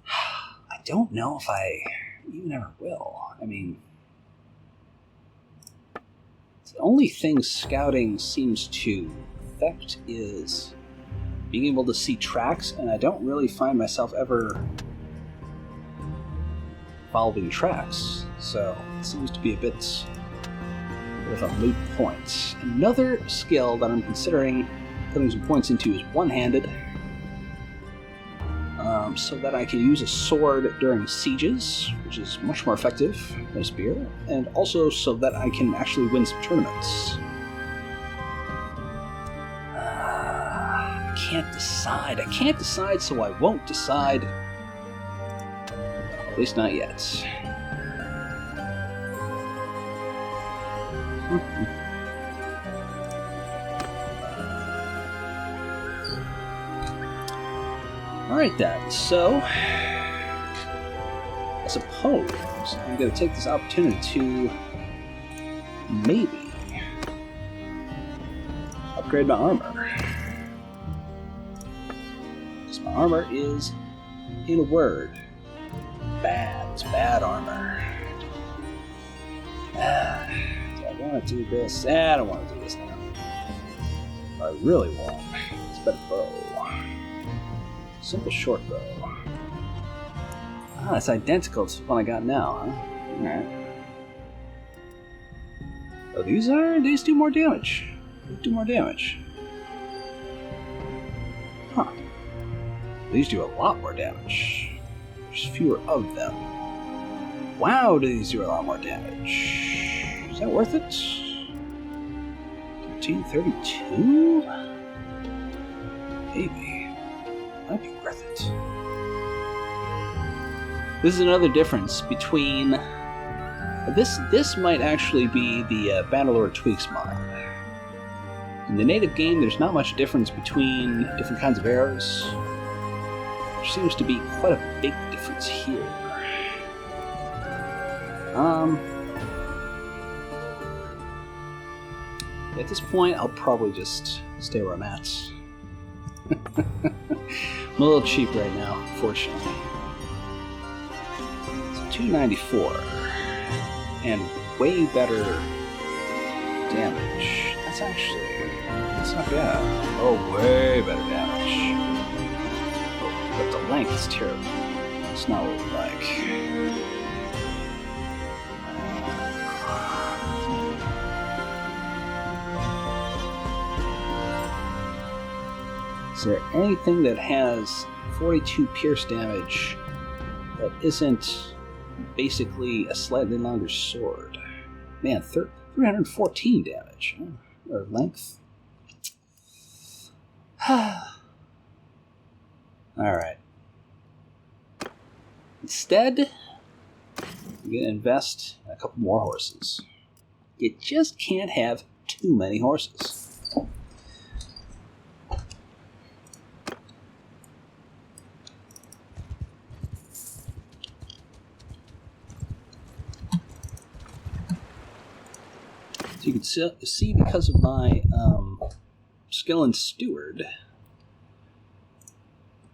I don't know if I even ever will. I mean, the only thing scouting seems to affect is being able to see tracks, and I don't really find myself ever following tracks. So it seems to be a bit of a moot point. Another skill that I'm considering putting some points into is one-handed, so that I can use a sword during sieges, which is much more effective than a spear, and also so that I can actually win some tournaments. I can't decide. I can't decide, so I won't decide. At least not yet. Alright then, so I suppose I'm going to take this opportunity to maybe upgrade my armor. Because my armor is, in a word, bad. It's bad armor. Do I want to do this? I don't want to do this now. What I really want is a better bow. Simple short bow. Ah, it's identical to the one I got now, huh? Alright. Oh, these do more damage. These do more damage. Huh. These do a lot more damage. There's fewer of them. Wow, do these do a lot more damage. Is that worth it? 1332? Maybe. Might be worth it. This is another difference between... This might actually be the Bannerlord tweaks mod. In the native game, there's not much difference between different kinds of arrows. There seems to be quite a big difference here. At this point, I'll probably just stay where I'm at. I'm a little cheap right now, unfortunately. It's 294. And way better damage. That's not bad. Oh, way better damage. Oh, but the length is terrible. It's not what we like. Is there anything that has 42 pierce damage that isn't basically a slightly longer sword? Man, 314 damage. Or length. Alright. Instead, I'm going to invest in a couple more horses. You just can't have too many horses. So you can see because of my skill in Steward,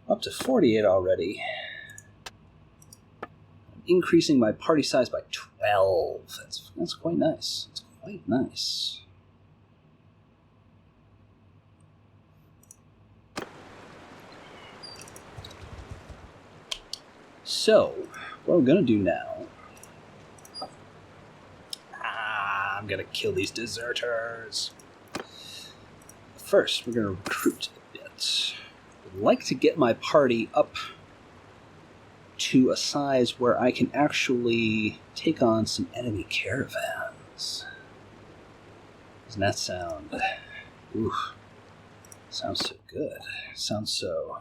up to 48 already. I'm increasing my party size by 12. That's quite nice. It's quite nice. So, what I'm going to do now, I'm going to kill these deserters. First, we're going to recruit a bit. I'd like to get my party up to a size where I can actually take on some enemy caravans. Doesn't that sound... Ooh. Sounds so good. Sounds so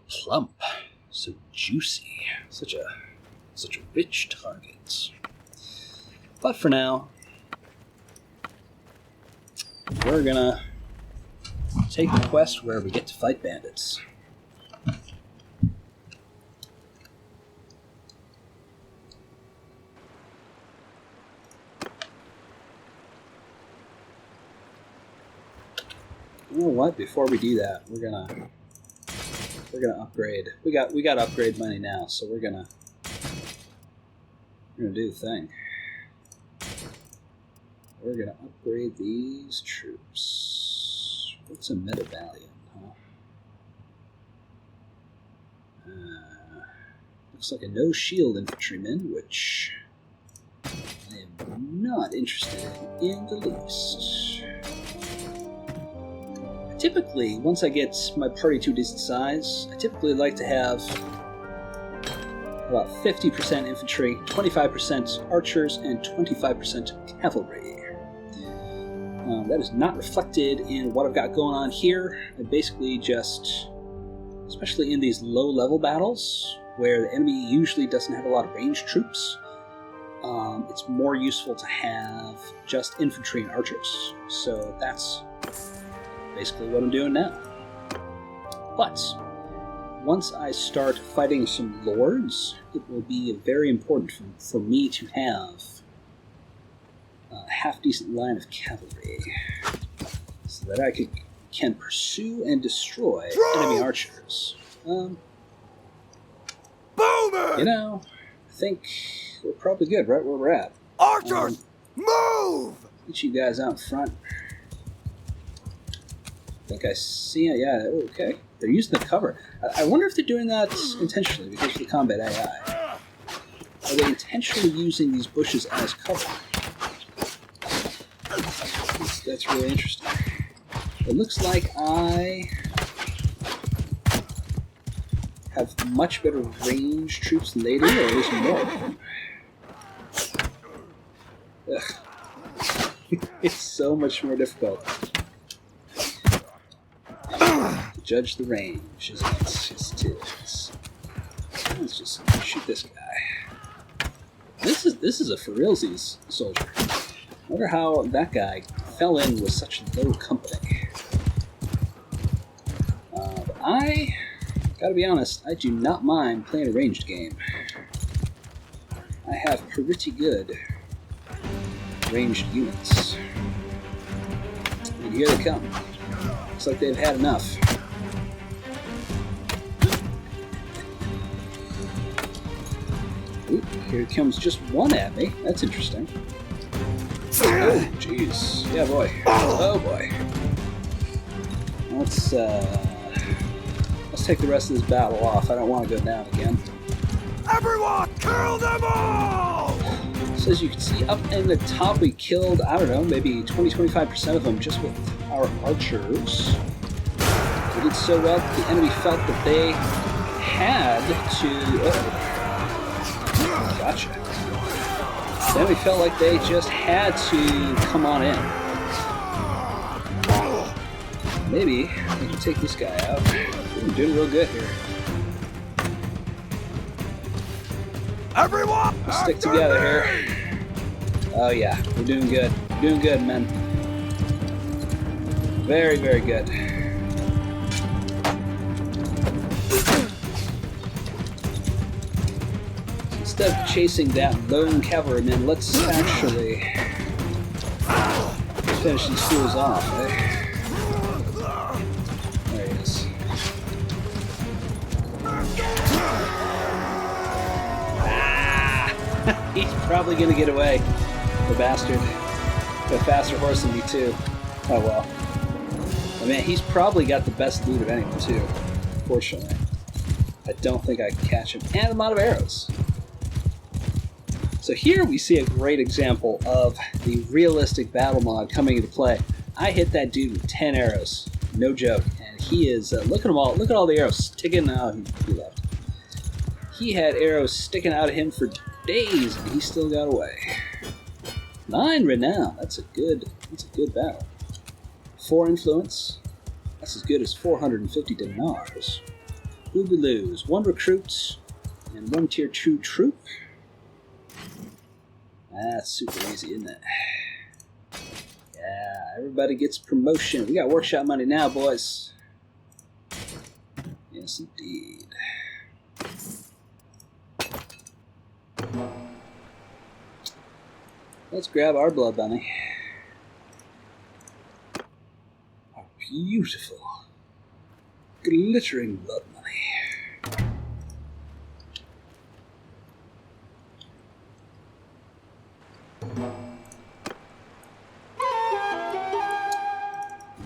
plump. So juicy. Such a rich target. But for now, we're gonna take the quest where we get to fight bandits. You know what? Before we do that, we're gonna upgrade. We got upgrade money now, so we're gonna do the thing. We're going to upgrade these troops. What's a medallion, huh? Looks like a no-shield infantryman, which I am not interested in the least. Typically, once I get my party to a decent size, I typically like to have about 50% infantry, 25% archers, and 25% cavalry. That is not reflected in what I've got going on here. I basically just, especially in these low-level battles, where the enemy usually doesn't have a lot of ranged troops, it's more useful to have just infantry and archers. So that's basically what I'm doing now. But once I start fighting some lords, it will be very important for me to have a half-decent line of cavalry so that I can pursue and destroy enemy archers. Boomer! You know, I think we're probably good right where we're at. Archers, move! Get you guys out in front. I think I see it. Yeah, okay. They're using the cover. I wonder if they're doing that intentionally because of the combat AI. Are they intentionally using these bushes as cover? That's really interesting. It looks like I have much better range troops than they do, or at least more of them. It's so much more difficult to judge the range, isn't it? Let's just shoot this guy. This is a for realsies soldier. I wonder how that guy fell in with such low company. But I gotta be honest, I do not mind playing a ranged game. I have pretty good ranged units. And here they come. Looks like they've had enough. Ooh, here comes just one at me. That's interesting. Oh, jeez. Yeah, boy. Oh, boy. Let's take the rest of this battle off. I don't want to go down again. Everyone, kill them all! So as you can see, up in the top we killed, I don't know, maybe 20-25% of them just with our archers. We did so well that the enemy felt that they had to... Oh, gotcha. The enemy felt like they just had to come on in. Maybe I can take this guy out. We're doing real good here. Everyone, Let's stick together here. Oh yeah, we're doing good. We're doing good, men. Very, very good. Instead of chasing that lone cavalryman, let's actually finish these fools off, eh? There he is. He's probably going to get away, the bastard. Got a faster horse than me, too. Oh, well. I mean, he's probably got the best loot of anyone, too. Fortunately. I don't think I can catch him. And I'm out of arrows. So here we see a great example of the realistic battle mod coming into play. I hit that dude with 10 arrows. No joke. And he is... look at them all. Look at all the arrows sticking out. He left. He had arrows sticking out of him for days, and he still got away. 9 renown. That's a good battle. 4 influence. That's as good as 450 dinars. Boogaloo's 1 recruit and 1 tier 2 troop. That's super easy, isn't it? Yeah, everybody gets promotion. We got workshop money now, boys. Yes, indeed. Let's grab our blood bunny. Our beautiful, glittering blood bunny.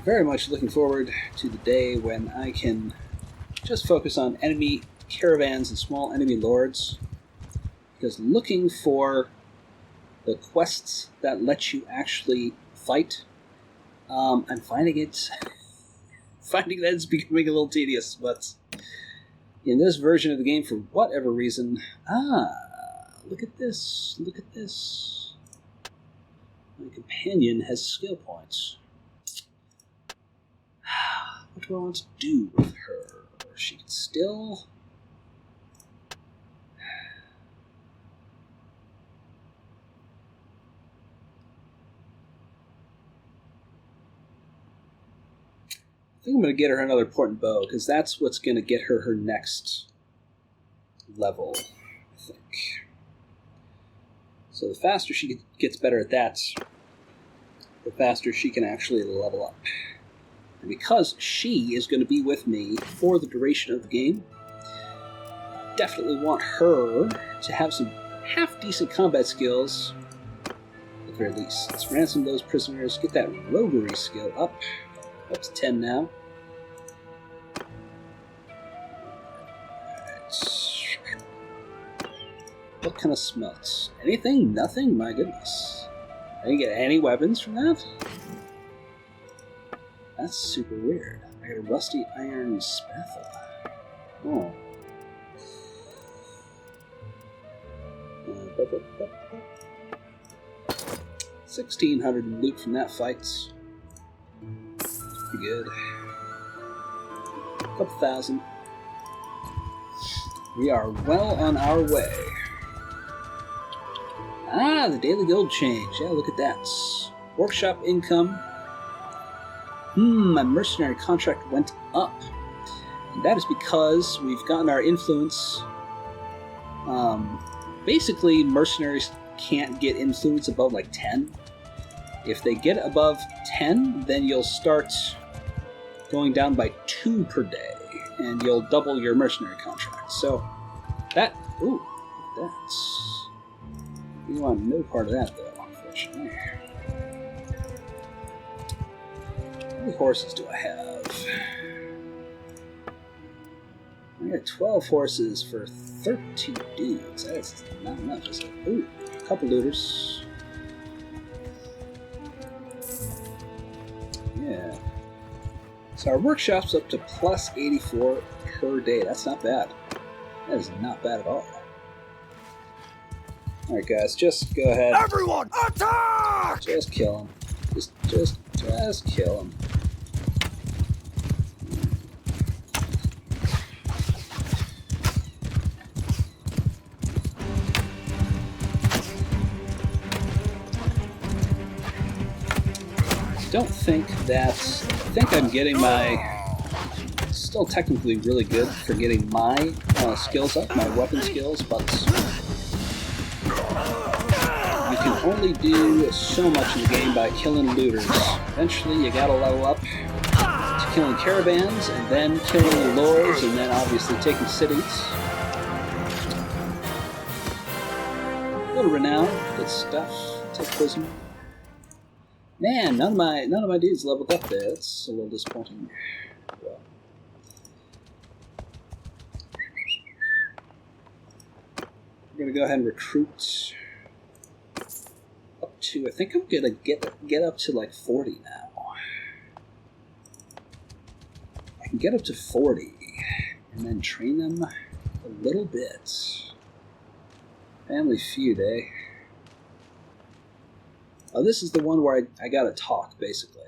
Very much looking forward to the day when I can just focus on enemy caravans and small enemy lords. Because looking for the quests that let you actually fight, I'm finding that it's becoming a little tedious, but in this version of the game, for whatever reason, look at this, my companion has skill points. What do I want to do with her? She can still... I think I'm going to get her another important bow, because that's what's going to get her her next level, I think. So the faster she gets better at that, the faster she can actually level up. And because she is going to be with me for the duration of the game, I definitely want her to have some half-decent combat skills, at the very least. Let's ransom those prisoners, get that roguery skill up to 10 now. What kind of smelts? Anything? Nothing? My goodness. I didn't get any weapons from that? That's super weird. I got a rusty iron spatula. Oh. 1,600 in loot from that fight. Pretty good. A couple thousand. We are well on our way. Ah, the daily gold change. Yeah, look at that. Workshop income. My mercenary contract went up. And that is because we've gotten our influence. Basically, mercenaries can't get influence above like 10. If they get above 10, then you'll start going down by 2 per day, and you'll double your mercenary contract. So, that... Ooh, that's... You want no part of that, though, unfortunately. How many horses do I have? I got 12 horses for 13 dudes. That's not enough, is it? Ooh, a couple looters. Yeah. So our workshop's up to plus 84 per day. That's not bad. That is not bad at all. Alright guys, just go ahead. Everyone, attack! Just kill him. Just kill him. Don't think that... I think I'm getting my... Still technically really good for getting my skills up, my weapon skills, but... You can only do so much in the game by killing looters. Eventually you gotta level up to killing caravans, and then killing lords, and then obviously taking cities. A little renown, good stuff. Take prisoner. Man, none of my dudes leveled up there. That's a little disappointing. Well. We're gonna go ahead and recruit up to. I think I'm gonna get up to like 40 now. I can get up to 40, and then train them a little bit. Family Feud, eh? Oh, this is the one where I gotta talk, basically.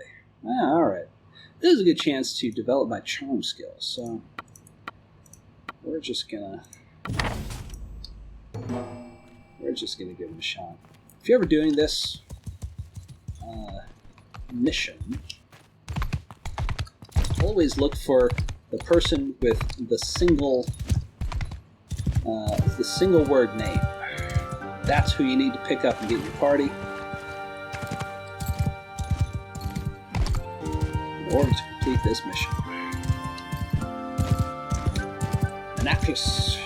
Ah, alright. This is a good chance to develop my charm skills, so... We're just gonna give it a shot. If you're ever doing this mission, always look for the person with the single word name. That's who you need to pick up and get in your party. In order to complete this mission. Menaclus.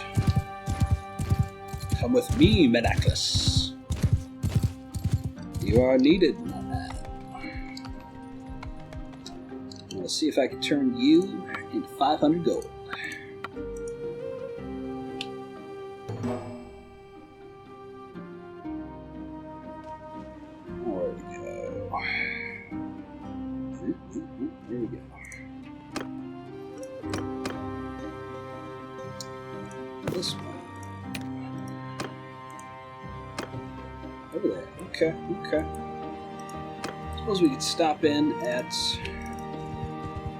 Come with me, Menaclus. You are needed, my man. Let's see if I can turn you into 500 gold. This one. Over there. Okay. Suppose we could stop in at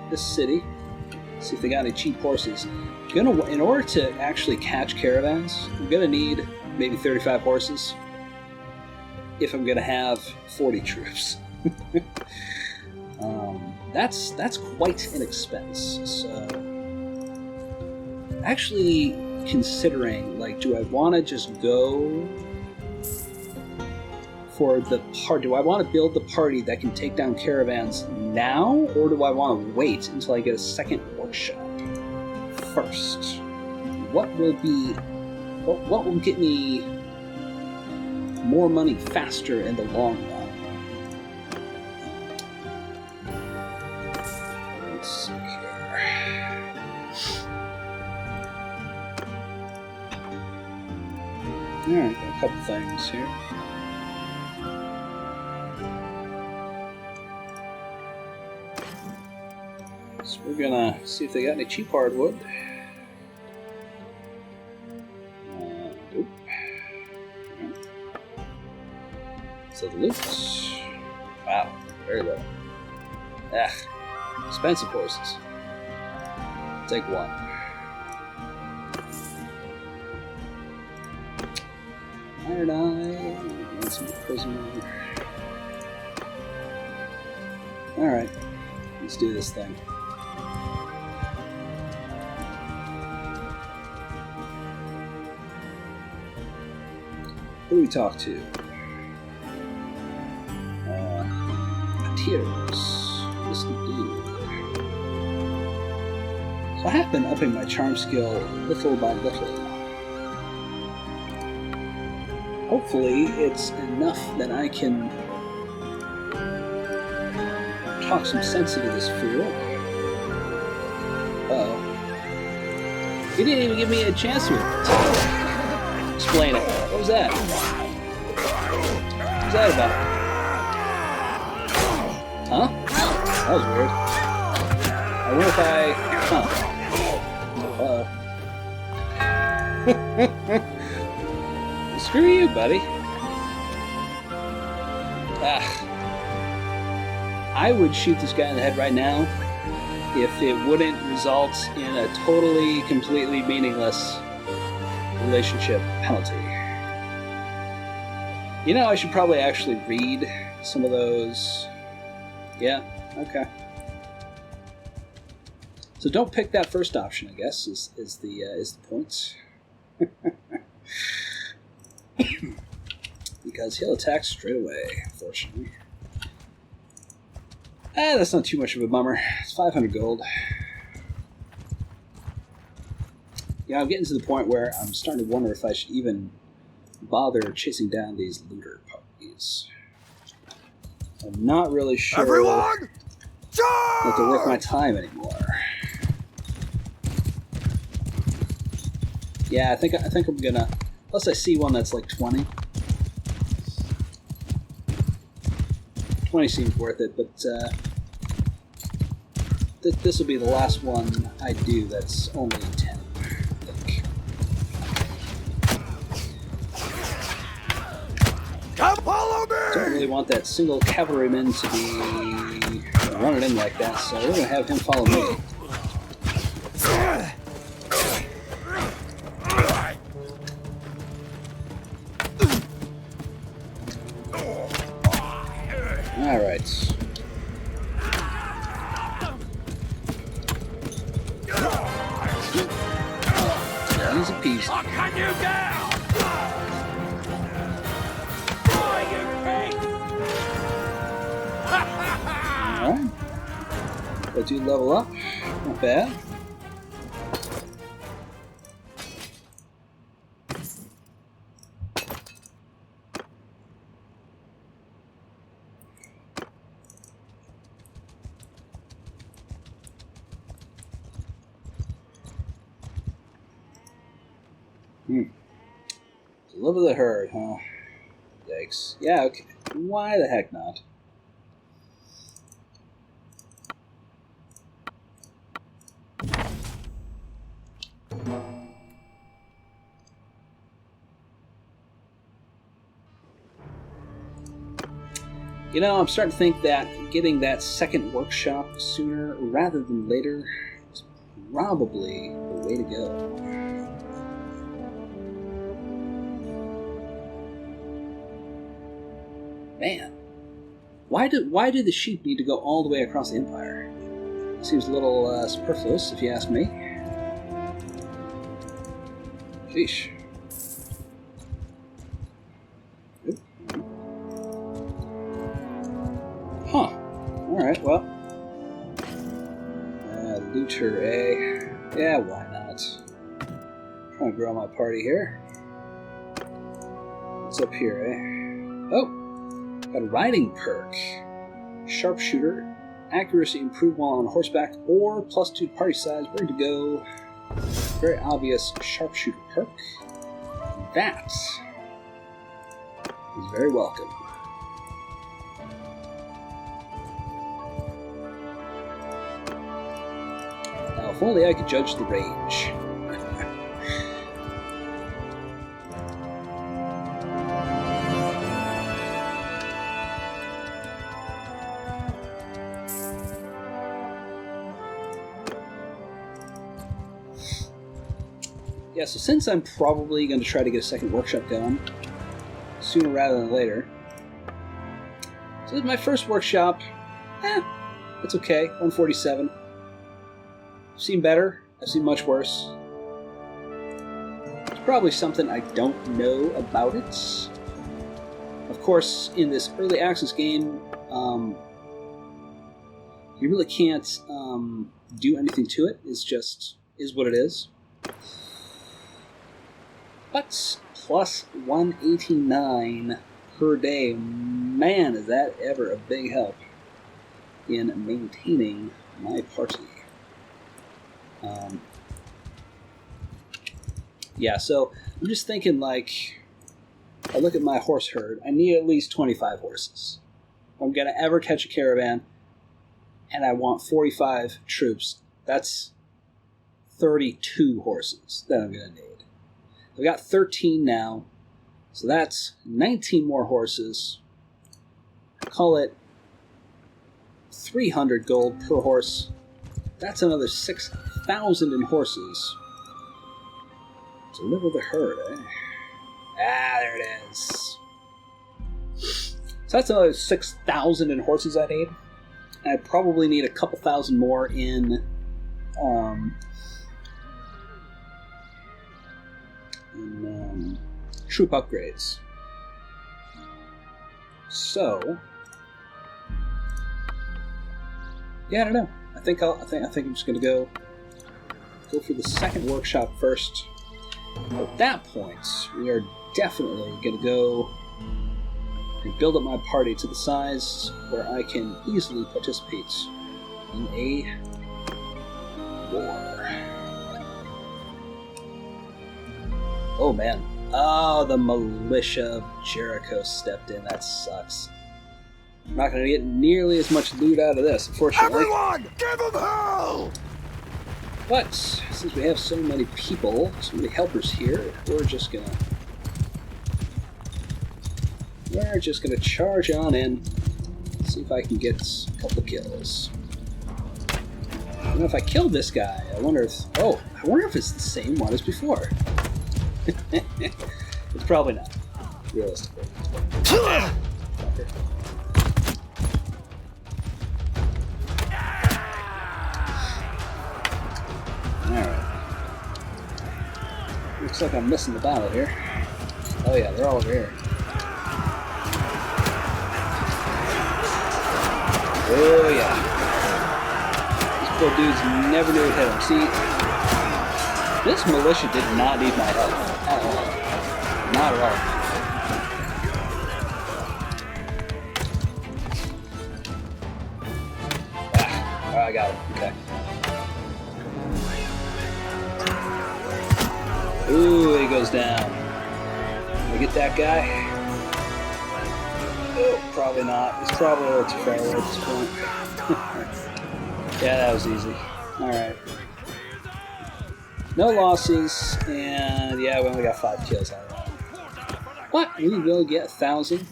this city, see if they got any cheap horses. In order to actually catch caravans, I'm gonna need maybe 35 horses if I'm gonna have 40 troops. that's quite an expense. So, actually considering, like, do I want to just go for the part? Do I want to build the party that can take down caravans now, or do I want to wait until I get a second workshop first? What will get me more money faster in the long run? Let's see here. Alright, got a couple things here. So we're gonna see if they got any cheap hardwood. Nope. So the loot. Wow, very low. Expensive horses. Take one. Iron Eye. And some prisoner. Alright, let's do this thing. Who do we talk to? Tears. Listen to you. So I have been upping my charm skill little by little. Hopefully it's enough that I can talk some sense into this fool. Uh-oh. He didn't even give me a chance to explain it. What was that? What was that about? Huh? That was weird. I wonder if I... Huh. Screw you, buddy. I would shoot this guy in the head right now if it wouldn't result in a totally, completely meaningless relationship penalty. You know, I should probably actually read some of those. Yeah, okay. So don't pick that first option, I guess, is the point. Because he'll attack straight away, unfortunately. That's not too much of a bummer. It's 500 gold. Yeah, I'm getting to the point where I'm starting to wonder if I should even bother chasing down these looter parties. I'm not really sure Everyone, what to worth my time anymore. Yeah, I think I'm gonna. Plus, I see one that's like 20. 20 seems worth it, but this will be the last one I do that's only 10, I think. come follow me! Don't really want that single cavalryman to be running in like that, so we're going to have him follow me. Alright. Easy peasy. I'll cut you down! Alright. But do level up. Not bad. Deliver the herd, huh? Yikes. Yeah, okay. Why the heck not? You know, I'm starting to think that getting that second workshop sooner rather than later is probably the way to go. Man, Why do the sheep need to go all the way across the Empire? Seems a little superfluous, if you ask me. Sheesh. Oop. Huh. Alright, well. Looter, eh? Yeah, why not? Trying to grow my party here. What's up here, eh? Oh! Got a riding perk. Sharpshooter. Accuracy improved while on horseback, or +2 party size. Ready to go. Very obvious sharpshooter perk. That is very welcome. Now, if only I could judge the range. Yeah, so since I'm probably going to try to get a second workshop going sooner rather than later. So this is my first workshop. It's okay. 147. I've seen better. I've seen much worse. There's probably something I don't know about it. Of course, in this early access game, you really can't do anything to it. It's just is what it is. But plus 189 per day, man, is that ever a big help in maintaining my party. Yeah, so I'm just thinking, like, I look at my horse herd, I need at least 25 horses. If I'm going to ever catch a caravan, and I want 45 troops, that's 32 horses that I'm going to need. I've got 13 now, so that's 19 more horses. Call it 300 gold per horse. That's another 6,000 in horses. Deliver the herd, eh? Ah, there it is. So that's another 6,000 in horses I need. And I probably need a couple thousand more in troop upgrades. So, yeah, I don't know. I think I'm just gonna go for the second workshop first. At that point, we are definitely gonna go and build up my party to the size where I can easily participate in a war. Oh man. Oh, the militia of Jericho stepped in. That sucks. I'm not going to get nearly as much loot out of this, unfortunately. Everyone, give them hell! But since we have so many people, so many helpers here, we're just gonna charge on in. See if I can get a couple kills. I don't know if I killed this guy. I wonder if it's the same one as before. It's probably not, realistically. Alright. Looks like I'm missing the battle here. Oh yeah, they're all over here. Oh yeah. These poor dudes never knew it hit them. See, this militia did not need my help at all. Not at all. Ah, I got it. Okay. Ooh, he goes down. Can we get that guy? Oh, probably not. He's probably a little too far away at this point. Yeah, that was easy. Alright. No losses, and yeah, we only got 5 kills out of that. But we will get 1,000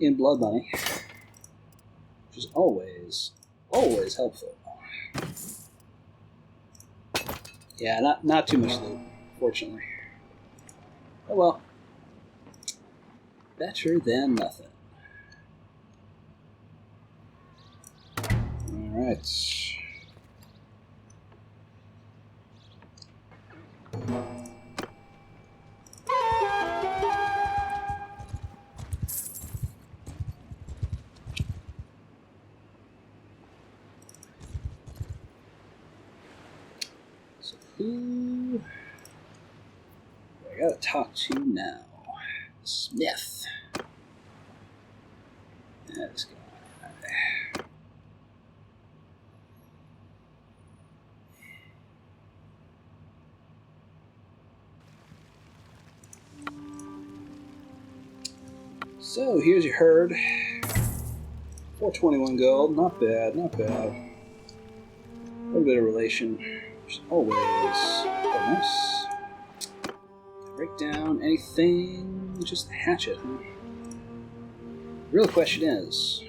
in blood money, which is always helpful. Yeah, not too much loot, fortunately. Oh well. Better than nothing. Alright. So who I gotta talk to now? Smith. That's good. So here's your herd. 421 gold. Not bad, not bad. A little bit of relation. There's always bonus. Break down anything. Just a hatchet. Real question is,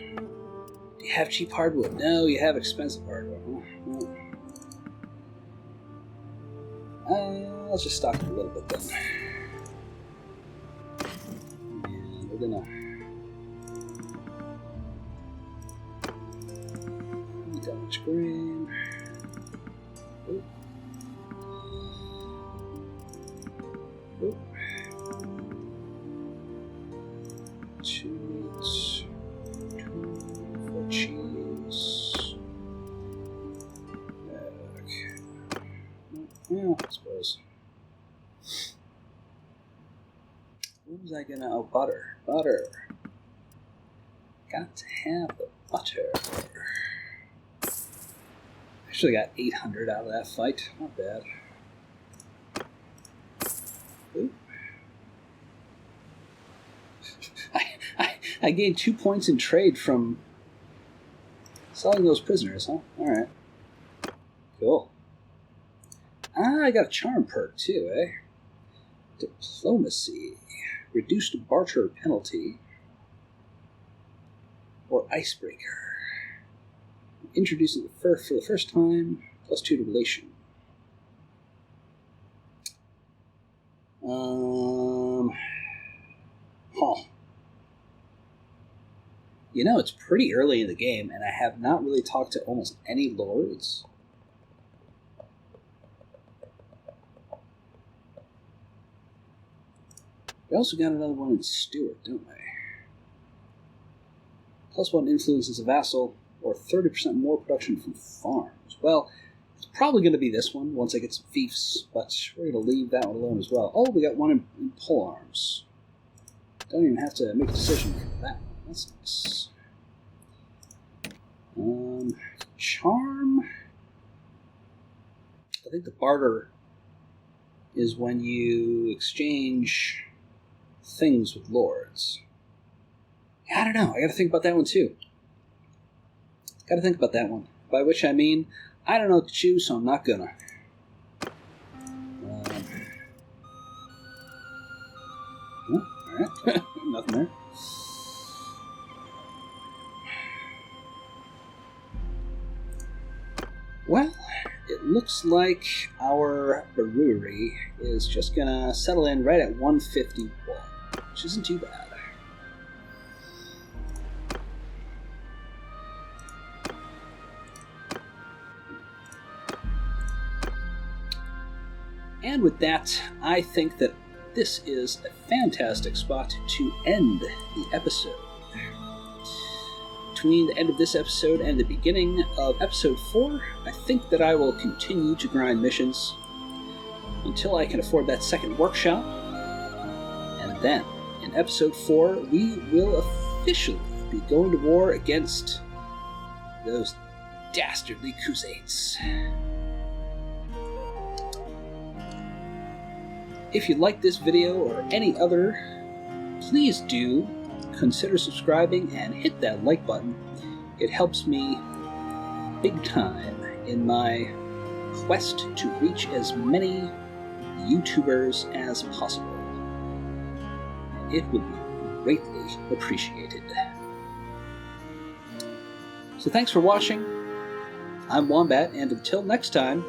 do you have cheap hardwood? No, you have expensive hardwood. Let's just stock it a little bit then. And we're gonna damage grain. Oop. Oop. Cheese. 2 for cheese. Okay. Well, I suppose. What was I gonna? Oh, butter. Butter. Got to have the butter. Actually got 800 out of that fight. Not bad. Ooh. I gained 2 points in trade from selling those prisoners, huh? Alright. Cool. I got a charm perk too, eh? Diplomacy. Reduced barter penalty. Or icebreaker. Introducing the fur for the first time. +2 to relation. Huh. You know, it's pretty early in the game, and I have not really talked to almost any lords. We also got another one in Stewart, don't we? +1 influences a vassal, or 30% more production from farms. Well, it's probably going to be this one once I get some fiefs, but we're going to leave that one alone as well. Oh, we got one in polearms. Don't even have to make a decision for that one. That's nice. Charm. I think the barter is when you exchange things with lords. I don't know. I got to think about that one too. Got to think about that one. By which I mean, I don't know what to choose, so I'm not gonna. Alright. Nothing there. Well, it looks like our brewery is just gonna settle in right at 151, which isn't too bad. And with that, I think that this is a fantastic spot to end the episode. Between the end of this episode and the beginning of episode 4, I think that I will continue to grind missions until I can afford that second workshop. And then, in episode 4, we will officially be going to war against those dastardly Khuzaits. If you like this video or any other, please do consider subscribing and hit that like button. It helps me big time in my quest to reach as many YouTubers as possible. It would be greatly appreciated. So thanks for watching. I'm Wombat, and until next time,